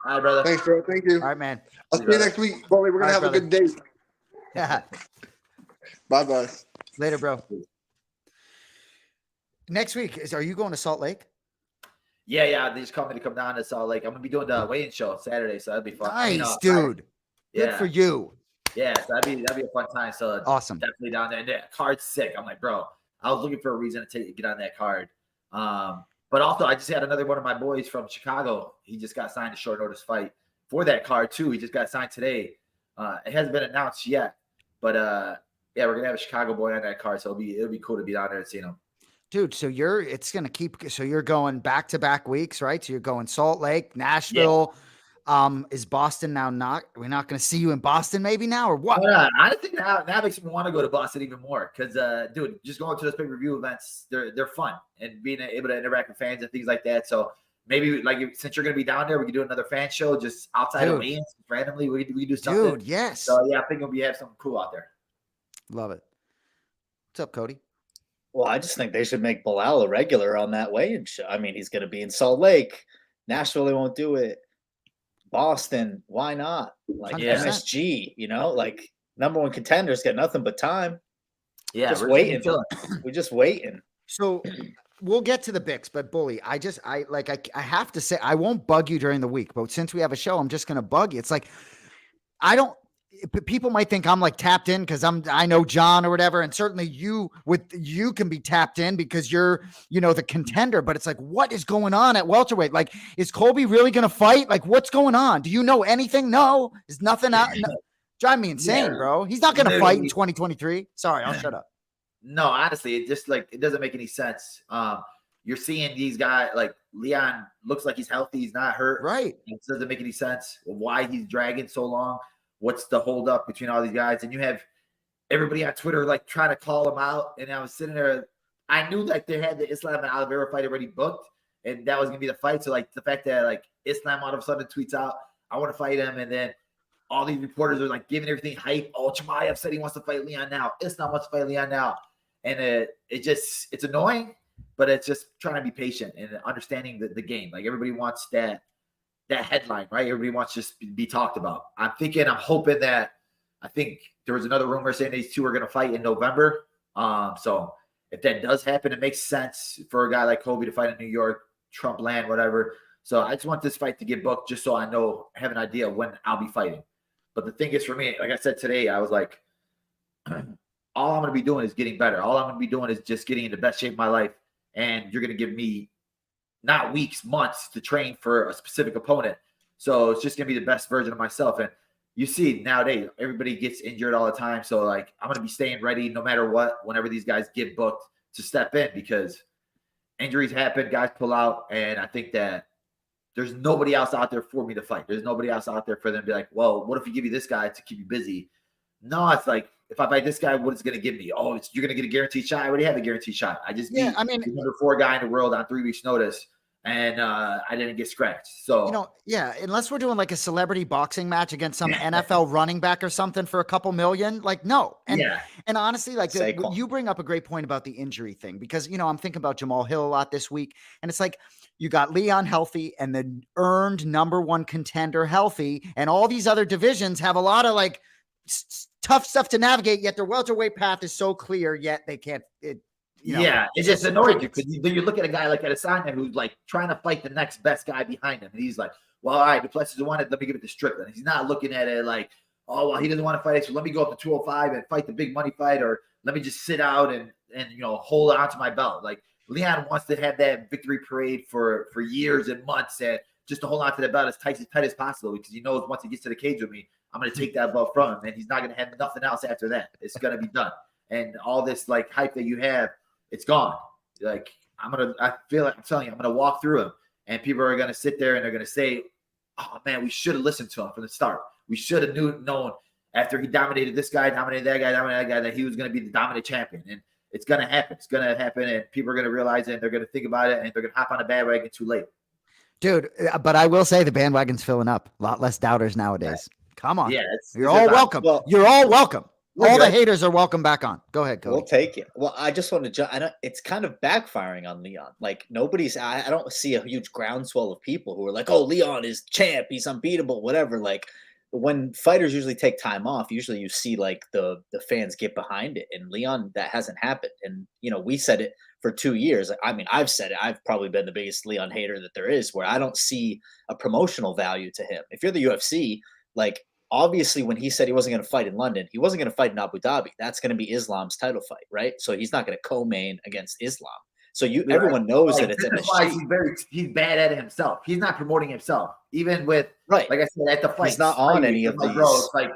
All right, brother. Thanks, bro. Thank you. All right, man. I'll see you next week, Bully. We're gonna have a good date. Yeah. Bye, bye. Later, bro. Next week are you going to Salt Lake? Yeah. They just called me to come down to Salt Lake. I'm gonna be doing the weigh-in show Saturday, so that'd be fun. Nice, dude. Good for you. Yeah, so that'd be a fun time. So awesome. Definitely down there. And that card's sick. I'm like, bro, I was looking for a reason to get on that card. But also I just had another one of my boys from Chicago. He just got signed a short notice fight for that card too. He just got signed today. It hasn't been announced yet, but yeah, we're gonna have a Chicago boy on that card, so it'll be cool to be down there and see him. Dude, so you're going back-to-back weeks, right? So you're going Salt Lake, Nashville. Yeah. Is Boston now we're not going to see you in Boston maybe now or what? I think now makes me want to go to Boston even more because, dude, just going to those pay-per-view events, they're fun and being able to interact with fans and things like that. So maybe since you're going to be down there, we can do another fan show just outside of weigh-ins randomly. We do something. Dude, yes. So yeah, I think we have something cool out there. Love it. What's up, Cody? Well, I just think they should make Belal a regular on that weigh-in show. I mean, he's going to be in Salt Lake. Nashville, they won't do it. Boston, why not? Like 100%. MSG, like number one contenders get nothing but time. Yeah, just waiting. We're just waiting. So we'll get to the Bics, but Bully, I have to say, I won't bug you during the week, but since we have a show, I'm just going to bug you. It's like, people might think I'm like tapped in because I know John or whatever. And certainly you can be tapped in because you're, the contender, but it's like, what is going on at welterweight? Like, is Colby really going to fight? Like, what's going on? Do you know anything? No, there's nothing out. No. Drive me insane, bro. He's not going to fight in 2023. Sorry, I'll shut up. No, honestly, it just it doesn't make any sense. You're seeing these guys like Leon looks like he's healthy. He's not hurt. Right. It doesn't make any sense why he's dragging so long. What's the hold up between all these guys? And you have everybody on Twitter like trying to call him out. And I was sitting there. I knew like they had the Islam and Oliveira fight already booked, and that was gonna be the fight. So like the fact that like Islam all of a sudden tweets out, "I want to fight him," and then all these reporters are like giving everything hype. Oh, Chimaev said he wants to fight Leon now. Islam wants to fight Leon now, and it's annoying, but it's just trying to be patient and understanding the game. Like everybody wants that headline, right? Everybody wants to just be talked about. I'm hoping that I think there was another rumor saying these two are going to fight in November. So if that does happen, it makes sense for a guy like Kobe to fight in New York, Trump land, whatever. So I just want this fight to get booked just so I have an idea when I'll be fighting. But the thing is for me, like I said today, I was like, all I'm going to be doing is getting better. All I'm going to be doing is just getting in the best shape of my life. And you're going to give me not weeks, months to train for a specific opponent. So it's just going to be the best version of myself. And you see nowadays, everybody gets injured all the time. So like, I'm going to be staying ready no matter what, whenever these guys get booked to step in because injuries happen, guys pull out. And I think that there's nobody else out there for me to fight. There's nobody else out there for them to be like, well, what if we give you this guy to keep you busy? No, it's like, if I fight this guy, what is it going to give me? Oh, you're going to get a guaranteed shot. I already have a guaranteed shot. I just beat the number 4 guy in the world on 3 weeks notice. And I didn't get scratched. So, unless we're doing like a celebrity boxing match against some NFL running back or something for a couple million, like no. And honestly, like you bring up a great point about the injury thing because, I'm thinking about Jamal Hill a lot this week. And it's like, you got Leon healthy and the earned number 1 contender healthy. And all these other divisions have a lot of like tough stuff to navigate, yet their welterweight path is so clear, yet they can't, it's just annoying you because then you look at a guy like Adesanya who's like trying to fight the next best guy behind him. And he's like, well, all right, Duplessis wanted, let me give it to Strickland. He's not looking at it like, oh, well, he doesn't want to fight it, so let me go up to 205 and fight the big money fight, or let me just sit out and hold on to my belt. Like Leon wants to have that victory parade for years and months and just to hold on to the belt as tight as possible because he knows once he gets to the cage with me, I'm going to take that belt from him and he's not going to have nothing else after that. It's going to be done. And all this like hype that you have, it's gone. Like I feel like I'm telling you, I'm going to walk through him and people are going to sit there and they're going to say, oh man, we should have listened to him from the start. We should have known after he dominated this guy, dominated that guy, that he was going to be the dominant champion. And it's going to happen. It's going to happen, and people are going to realize it, and they're going to think about it, and they're going to hop on a bandwagon too late. Dude, but I will say the bandwagon's filling up. A lot less doubters nowadays. Come on. Yeah, you're all welcome. Well, you're all welcome. All good. the haters are welcome back on. Go ahead, Cody. We'll take it. Well, I just want to I know it's kind of backfiring on Leon. Like I don't see a huge groundswell of people who are like, oh, Leon is champ, he's unbeatable, whatever. Like when fighters usually take time off, usually you see like the fans get behind it. And Leon, that hasn't happened. And we said it for 2 years. I mean, I've said it. I've probably been the biggest Leon hater that there is, where I don't see a promotional value to him. If you're the UFC, like, obviously, when he said he wasn't going to fight in London, he wasn't going to fight in Abu Dhabi. That's going to be Islam's title fight, right? So he's not going to co-main against Islam. So everyone knows that it's MSG. He's bad at it himself. He's not promoting himself, even with like I said at the fight. He's not on any of these. Bro, it's like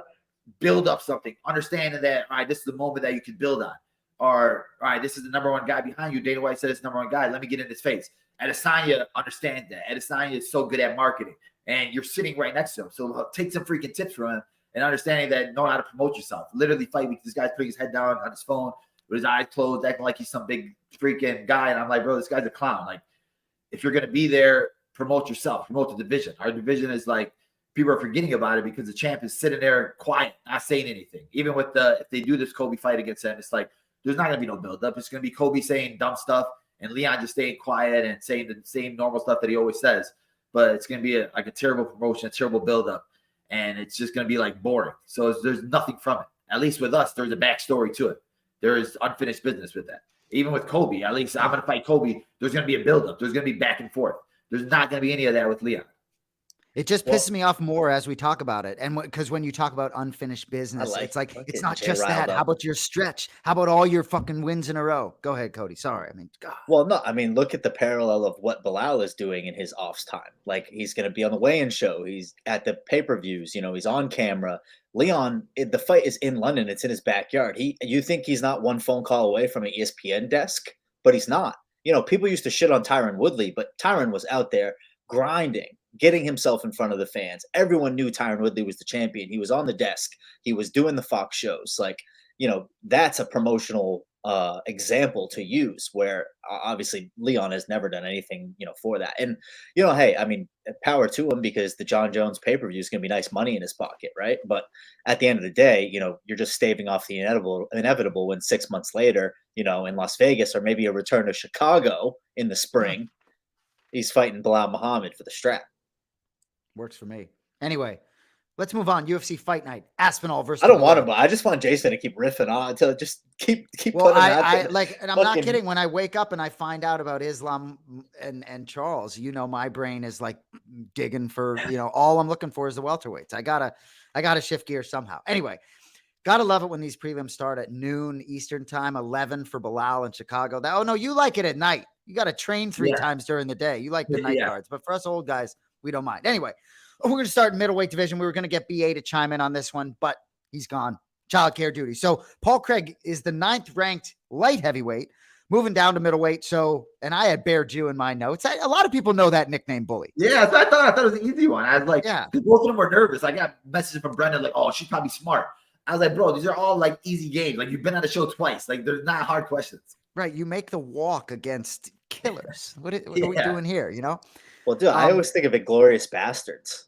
build up something, understanding that all right, this is the moment that you can build on, or all right, this is the number one guy behind you. Dana White said it's number one guy. Let me get in his face. Adesanya understands that. Adesanya is so good at marketing. And you're sitting right next to him. So take some freaking tips from him and understanding that know how to promote yourself. Literally fight because this guy's putting his head down on his phone with his eyes closed, acting like he's some big freaking guy. And I'm like, bro, this guy's a clown. Like, if you're going to be there, promote yourself, promote the division. Our division is like, people are forgetting about it because the champ is sitting there quiet, not saying anything. Even with if they do this Kobe fight against him, it's like, there's not going to be no build-up. It's going to be Kobe saying dumb stuff and Leon just staying quiet and saying the same normal stuff that he always says. But it's going to be a terrible promotion, a terrible buildup, and it's just going to be like boring. So there's nothing from it. At least with us, there's a backstory to it. There is unfinished business with that. Even with Kobe, at least I'm going to fight Kobe. There's going to be a buildup. There's going to be back and forth. There's not going to be any of that with Leon. It just pisses me off more as we talk about it. And because when you talk about unfinished business, it's like, it's not just that. How about your stretch? How about all your fucking wins in a row? Go ahead, Cody. Sorry. I mean, God. Well, no, I mean, look at the parallel of what Belal is doing in his off time. Like, he's going to be on the weigh-in show. He's at the pay-per-views. He's on camera. Leon, the fight is in London. It's in his backyard. You think he's not one phone call away from an ESPN desk, but he's not. People used to shit on Tyron Woodley, but Tyron was out there grinding, getting himself in front of the fans. Everyone knew Tyron Woodley was the champion. He was on the desk. He was doing the Fox shows. Like, that's a promotional example to use, where obviously Leon has never done anything, for that. And, hey, I mean, power to him, because the John Jones pay-per-view is going to be nice money in his pocket, right? But at the end of the day, you're just staving off the inevitable when 6 months later, in Las Vegas, or maybe a return to Chicago in the spring, he's fighting Belal Muhammad for the strap. Works for me. Anyway, let's move on. UFC Fight Night. Aspinall versus. I don't want him, but I just want Jason to keep riffing on until just keep. Well, I like, and I'm not kidding. When I wake up and I find out about Islam and Charles, my brain is like digging for, all I'm looking for is the welterweights. I gotta shift gears somehow. Anyway, gotta love it when these prelims start at noon Eastern time, 11 for Belal in Chicago. Oh no, you like it at night. You got to train three times during the day. You like the night cards, but for us old guys, we don't mind. Anyway, we're going to start in middleweight division. We were going to get BA to chime in on this one, but he's gone. Childcare duty. So Paul Craig is the 9th ranked light heavyweight, moving down to middleweight. So, and I had Bear Jew in my notes. A lot of people know that nickname, Bully. Yeah, I thought it was an easy one. I was like, both of them were nervous. I got messages from Brendan like, oh, she's probably smart. I was like, bro, these are all like easy games. Like, you've been on the show twice. Like, they're not hard questions. Right. You make the walk against killers. What are we doing here? Well, dude, I always think of Inglourious Bastards.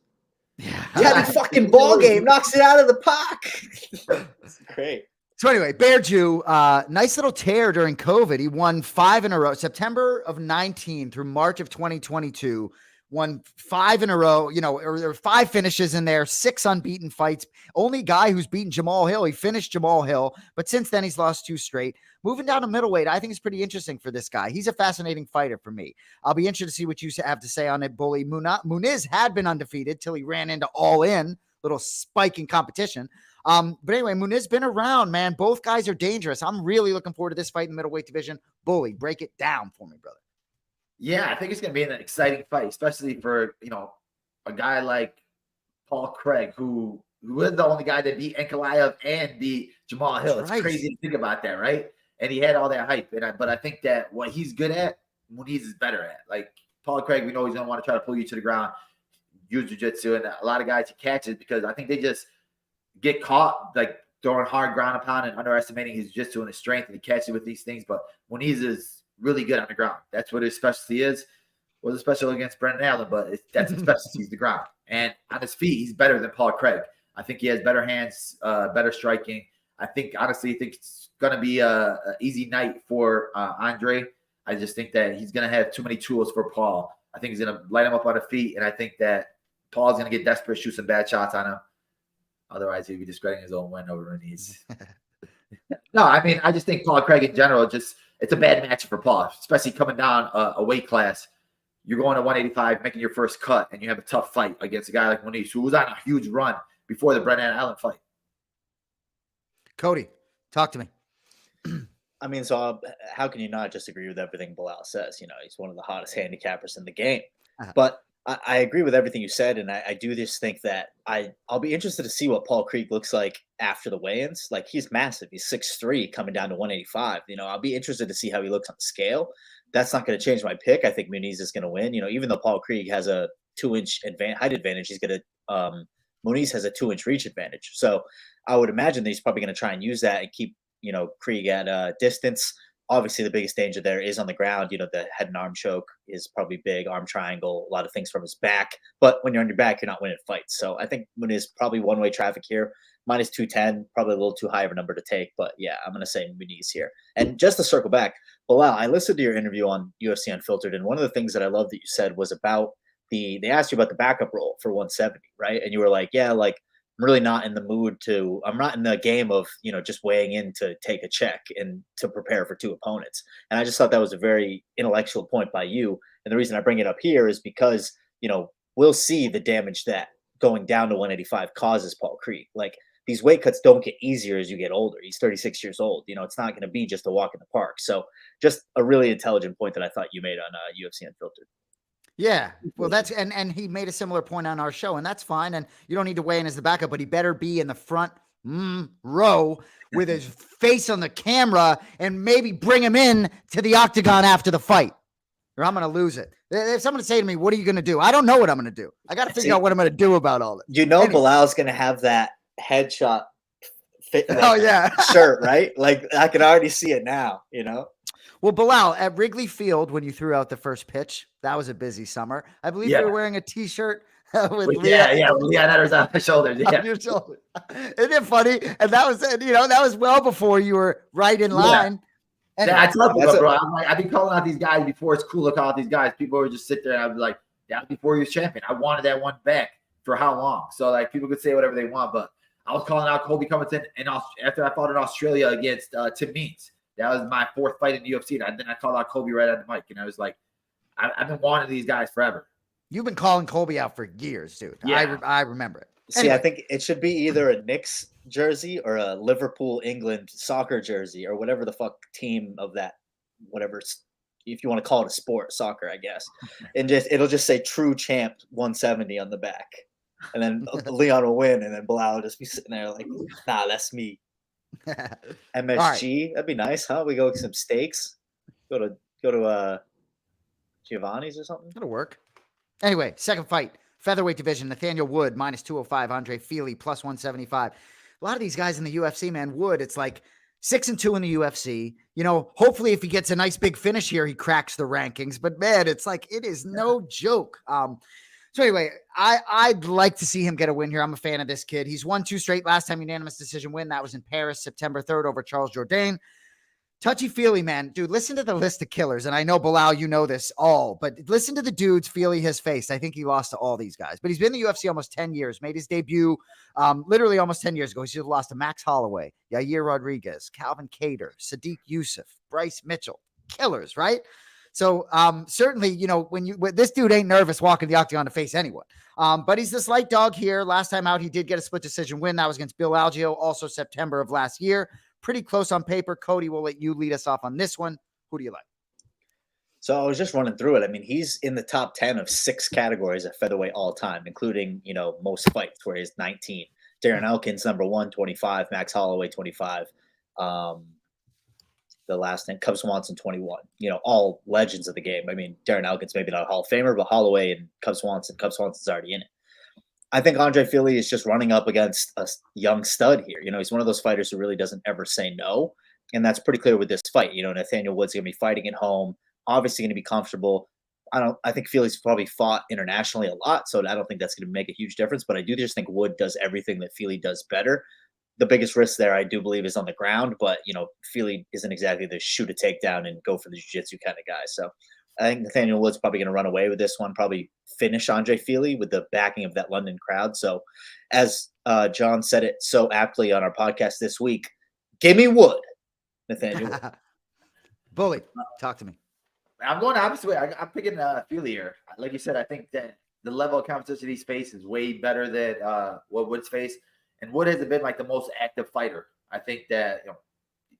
Yeah, the fucking ball game knocks it out of the park. That's great. So anyway, Bear Jew, nice little tear during COVID. He won 5 in a row, September of 19 through March of 2022. Won 5 in a row, there were 5 finishes in there, 6 unbeaten fights. Only guy who's beaten Jamal Hill. He finished Jamal Hill, but since then he's lost 2 straight. Moving down to middleweight, I think it's pretty interesting for this guy. He's a fascinating fighter for me. I'll be interested to see what you have to say on it, Bully. Muniz had been undefeated till he ran into All In, little spike in competition. But anyway, Muniz been around, man. Both guys are dangerous. I'm really looking forward to this fight in the middleweight division. Bully, break it down for me, brother. Yeah, I think it's going to be an exciting fight, especially for, a guy like Paul Craig, who was the only guy that beat Ankalaev and beat Jamal Hill. It's crazy to think about that, right? And he had all that hype. But I think that what he's good at, Muniz is better at. Like, Paul Craig, we know he's going to want to try to pull you to the ground, use jiu-jitsu, and a lot of guys he catches because I think they just get caught like throwing hard ground and pound and underestimating his jiu-jitsu and his strength, and he catches with these things. But Muniz is really good on the ground. That's what his specialty is. Was a special against Brendan Allen, but that's his specialty is the ground. And on his feet, he's better than Paul Craig. I think he has better hands, better striking. I think, honestly, it's going to be a easy night for Andre. I just think that he's going to have too many tools for Paul. I think he's going to light him up on the feet, and I think that Paul's going to get desperate, shoot some bad shots on him. Otherwise, he'd be discrediting his own win over Muniz. No, I mean, I just think Paul Craig in general, it's a bad matchup for Paul, especially coming down a weight class. You're going to 185, making your first cut, and you have a tough fight against a guy like Muniz, who was on a huge run before the Brendan Allen fight. Cody, talk to me. I mean, so how can you not just agree with everything Belal says? You know, he's one of the hottest handicappers in the game. But I agree with everything you said, and I do just think that I'll be interested to see what Paul Craig looks like after the weigh-ins. Like, he's massive. He's 6'3", coming down to 185. You know, I'll be interested to see how he looks on the scale. That's not going to change my pick. I think Muniz is going to win. You know, even though Paul Craig has a 2-inch height advantage, he's going to Muniz has a 2-inch reach advantage. So I would imagine that he's probably going to try and use that and keep, you know, Craig at distance. Obviously, the biggest danger there is on the ground. You know, the head and arm choke is probably big, arm triangle, a lot of things from his back. But when you're on your back, you're not winning fights. So I think Muniz probably one-way traffic here. Minus 210, probably a little too high of a number to take. But yeah, I'm going to say Muniz here. And just to circle back, Belal, I listened to your interview on UFC Unfiltered, and one of the things that I love that you said was about they asked you about the backup role for 170, right? And you were like, yeah, like, I'm really not in the mood I'm not in the game of, you know, just weighing in to take a check and to prepare for two opponents. And I just thought that was a very intellectual point by you. And the reason I bring it up here is because, you know, we'll see the damage that going down to 185 causes Paul Craig. Like, these weight cuts don't get easier as you get older. He's 36 years old. You know, it's not going to be just a walk in the park. So just a really intelligent point that I thought you made on UFC Unfiltered. Yeah, well, that's and he made a similar point on our show, and that's fine. And you don't need to weigh in as the backup, but he better be in the front row with his face on the camera, and maybe bring him in to the octagon after the fight, or I'm going to lose it. If someone say to me, "What are you going to do?" I don't know what I'm going to do. I got to figure out what I'm going to do about all this. You know, anyway. Bilal's going to have that headshot fit. Yeah, shirt, right? Like, I can already see it now. You know. Well, Belal, at Wrigley Field, when you threw out the first pitch, that was a busy summer. I believe you were wearing a T-shirt with Leon Edwards on my shoulders. Yeah. On your shoulder. Isn't it funny? And that was well before you were right in line. Yeah. Anyway, I tell people, bro, I'm like, I've been calling out these guys before it's cool to call out these guys. People would just sit there and I'd be like, that was before he was champion. I wanted that one back for how long? So, like, people could say whatever they want, but I was calling out Colby Covington after I fought in Australia against Tim Means. That was my fourth fight in the UFC. And then I called out Colby right on the mic. And I was like, I've been wanting these guys forever. You've been calling Colby out for years, dude. Yeah. I remember it. See, anyway. I think it should be either a Knicks jersey or a Liverpool, England soccer jersey or whatever the fuck team of that, whatever, if you want to call it a sport, soccer, I guess. And it'll just say True Champ 170 on the back. And then Leon will win. And then Belal will just be sitting there like, nah, that's me. MSG, right. That'd be nice, huh? We go get some steaks. Go to Giovanni's or something. That'll work. Anyway, second fight, featherweight division. Nathaniel Wood minus 205. Andre Feely plus 175. A lot of these guys in the UFC, man. Wood, it's like 6-2 in the UFC. You know, hopefully, if he gets a nice big finish here, he cracks the rankings. But man, it's like it is no joke. So anyway, I'd like to see him get a win here. I'm a fan of this kid. He's won 2 straight. Last time unanimous decision win. That was in Paris, September 3rd over Charles Jourdain. Touchy-feely, man. Dude, listen to the list of killers. And I know, Belal, you know this all. But listen to the dudes Feely has faced. I think he lost to all these guys. But he's been in the UFC almost 10 years. Made his debut literally almost 10 years ago. He's lost to Max Holloway, Yair Rodriguez, Calvin Kattar, Sadiq Youssef, Bryce Mitchell. Killers, right? So certainly, you know, when this dude ain't nervous walking the octagon to face anyone. But he's the slight dog here. Last time out, he did get a split decision win. That was against Bill Algeo, also September of last year. Pretty close on paper. Cody, we'll let you lead us off on this one. Who do you like? So I was just running through it. I mean, he's in the top 10 of 6 categories at featherweight all time, including, you know, most fights where he's 19. Darren Elkins, number 1, 25. Max Holloway, 25. the last name, Cub Swanson 21. All legends of the game. I mean, Darren Elkins maybe not a Hall of Famer, but Holloway and Cub Swanson's already in it. I think Andre Fili is just running up against a young stud here. He's one of those fighters who really doesn't ever say no, and that's pretty clear with this fight. Nathaniel Wood's going to be fighting at home, obviously going to be comfortable. I think Fili's probably fought internationally a lot, so I don't think that's going to make a huge difference, but I do just think Wood does everything that Fili does better. The biggest risk there, I do believe, is on the ground, but, Fili isn't exactly the shoot a takedown and go for the jiu-jitsu kind of guy. So I think Nathaniel Wood's probably going to run away with this one, probably finish Andre Fili with the backing of that London crowd. So as John said it so aptly on our podcast this week, give me Wood, Nathaniel Wood. Bully, talk to me. I'm going the opposite way. I'm picking Fili here. Like you said, I think that the level of competition he's faced is way better than what Wood's faced. And Wood hasn't been like the most active fighter. I think that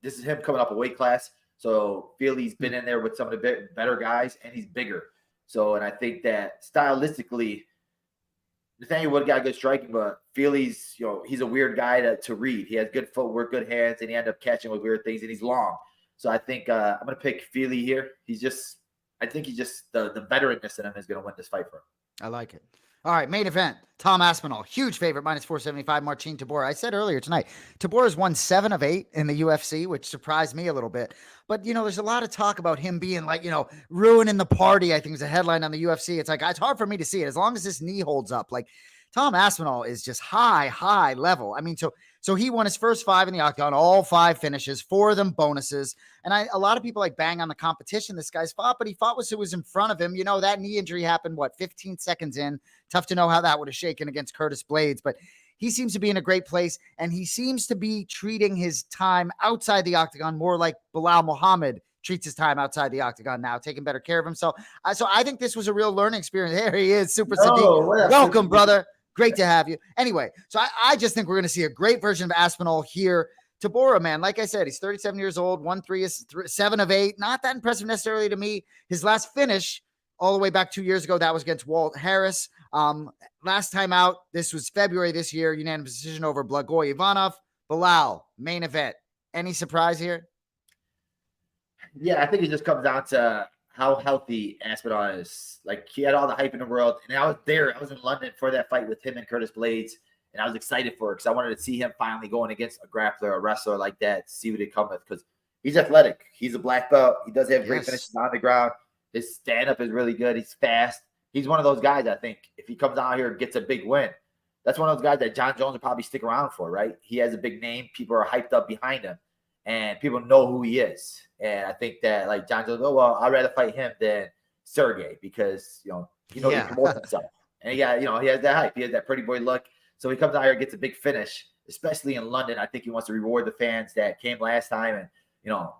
this is him coming up a weight class. So Fili's been in there with some of the better guys, and he's bigger. So, and I think that stylistically, Nathaniel Wood got good striking, but Fili's, he's a weird guy to read. He has good footwork, good hands, and he ends up catching with weird things, and he's long. So I think I'm going to pick Fili here. I think he's just the veteranness in him is going to win this fight for him. I like it. All right, main event. Tom Aspinall, huge favorite, minus 475. Marcin Tybura. I said earlier tonight, Tybura's won 7 of 8 in the UFC, which surprised me a little bit. But, there's a lot of talk about him being like, ruining the party, I think is a headline on the UFC. It's like, it's hard for me to see it as long as this knee holds up. Like, Tom Aspinall is just high level. I mean, so he won his first 5 in the octagon, all 5 finishes, 4 of them bonuses. And a lot of people like bang on the competition this guy's fought, but he fought who was in front of him. That knee injury happened, 15 seconds in. Tough to know how that would have shaken against Curtis Blades, but he seems to be in a great place, and he seems to be treating his time outside the octagon more like Belal Muhammad treats his time outside the octagon now, taking better care of himself. So I think this was a real learning experience. There he is, Super Sadiq. Welcome, brother. Great to have you. Anyway, so I just think we're going to see a great version of Aspinall here. Tybura, man, like I said, he's 37 years old, won 7 of 8. Not that impressive necessarily to me. His last finish all the way back 2 years ago, that was against Walt Harris. Last time out, this was February this year, unanimous decision over Blagoy Ivanov. Belal, main event. Any surprise here? Yeah, I think it just comes down to how healthy Aspinall is. Like, he had all the hype in the world, and I was there. I was in London for that fight with him and Curtis Blades, and I was excited for it because I wanted to see him finally going against a grappler, a wrestler like that, see what it comes with, because he's athletic. He's a black belt. He does have great finishes on the ground. His stand-up is really good. He's fast. He's one of those guys, I think, if he comes out here and gets a big win, that's one of those guys that John Jones will probably stick around for, right? He has a big name. People are hyped up behind him, and people know who he is. And I think that, like, John Jones, I'd rather fight him than Sergey because, he promotes himself. And he has that hype. He has that pretty boy look. So he comes out here and gets a big finish, especially in London. I think he wants to reward the fans that came last time and,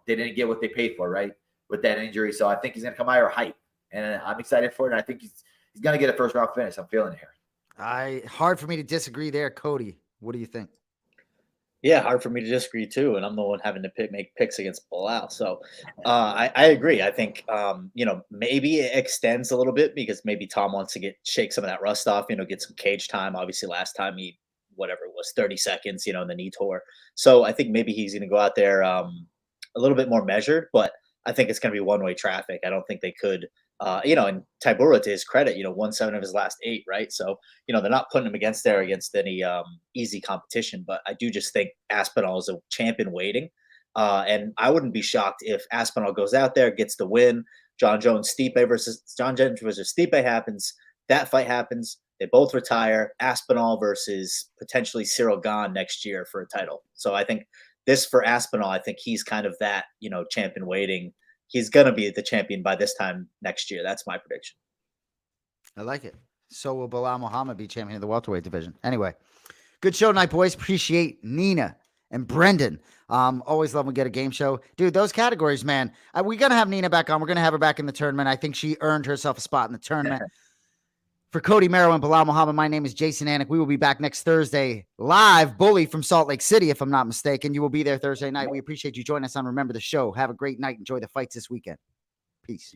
they didn't get what they paid for, right, with that injury. So I think he's going to come out here hype. And I'm excited for it. And I think he's going to get a first-round finish. I'm feeling it here. Hard for me to disagree there. Cody, what do you think? Yeah, hard for me to disagree too. And I'm the one having to make picks against Belal. So I agree. I think, maybe it extends a little bit because maybe Tom wants to shake some of that rust off, get some cage time. Obviously, last time he, whatever it was, 30 seconds, in the knee tour. So I think maybe he's going to go out there a little bit more measured, but I think it's going to be one-way traffic. I don't think they could. And Tybura, to his credit, won 7 of his last 8, right? So, they're not putting him against any easy competition, but I do just think Aspinall is a champion waiting. And I wouldn't be shocked if Aspinall goes out there, gets the win. John Jones versus Stipe happens. That fight happens. They both retire. Aspinall versus potentially Cyril Gane next year for a title. So I think this for Aspinall, I think he's kind of that, champion waiting. He's going to be the champion by this time next year. That's my prediction. I like it. So will Belal Muhammad be champion of the welterweight division. Anyway, good show tonight, boys. Appreciate Nina and Brendan. Always love when we get a game show. Dude, those categories, man. We're going to have Nina back on. We're going to have her back in the tournament. I think she earned herself a spot in the tournament. For Cody Merrow and Belal Muhammad, my name is Jason Anik. We will be back next Thursday live, Bully from Salt Lake City, if I'm not mistaken. You will be there Thursday night. We appreciate you joining us on Remember the Show. Have a great night. Enjoy the fights this weekend. Peace.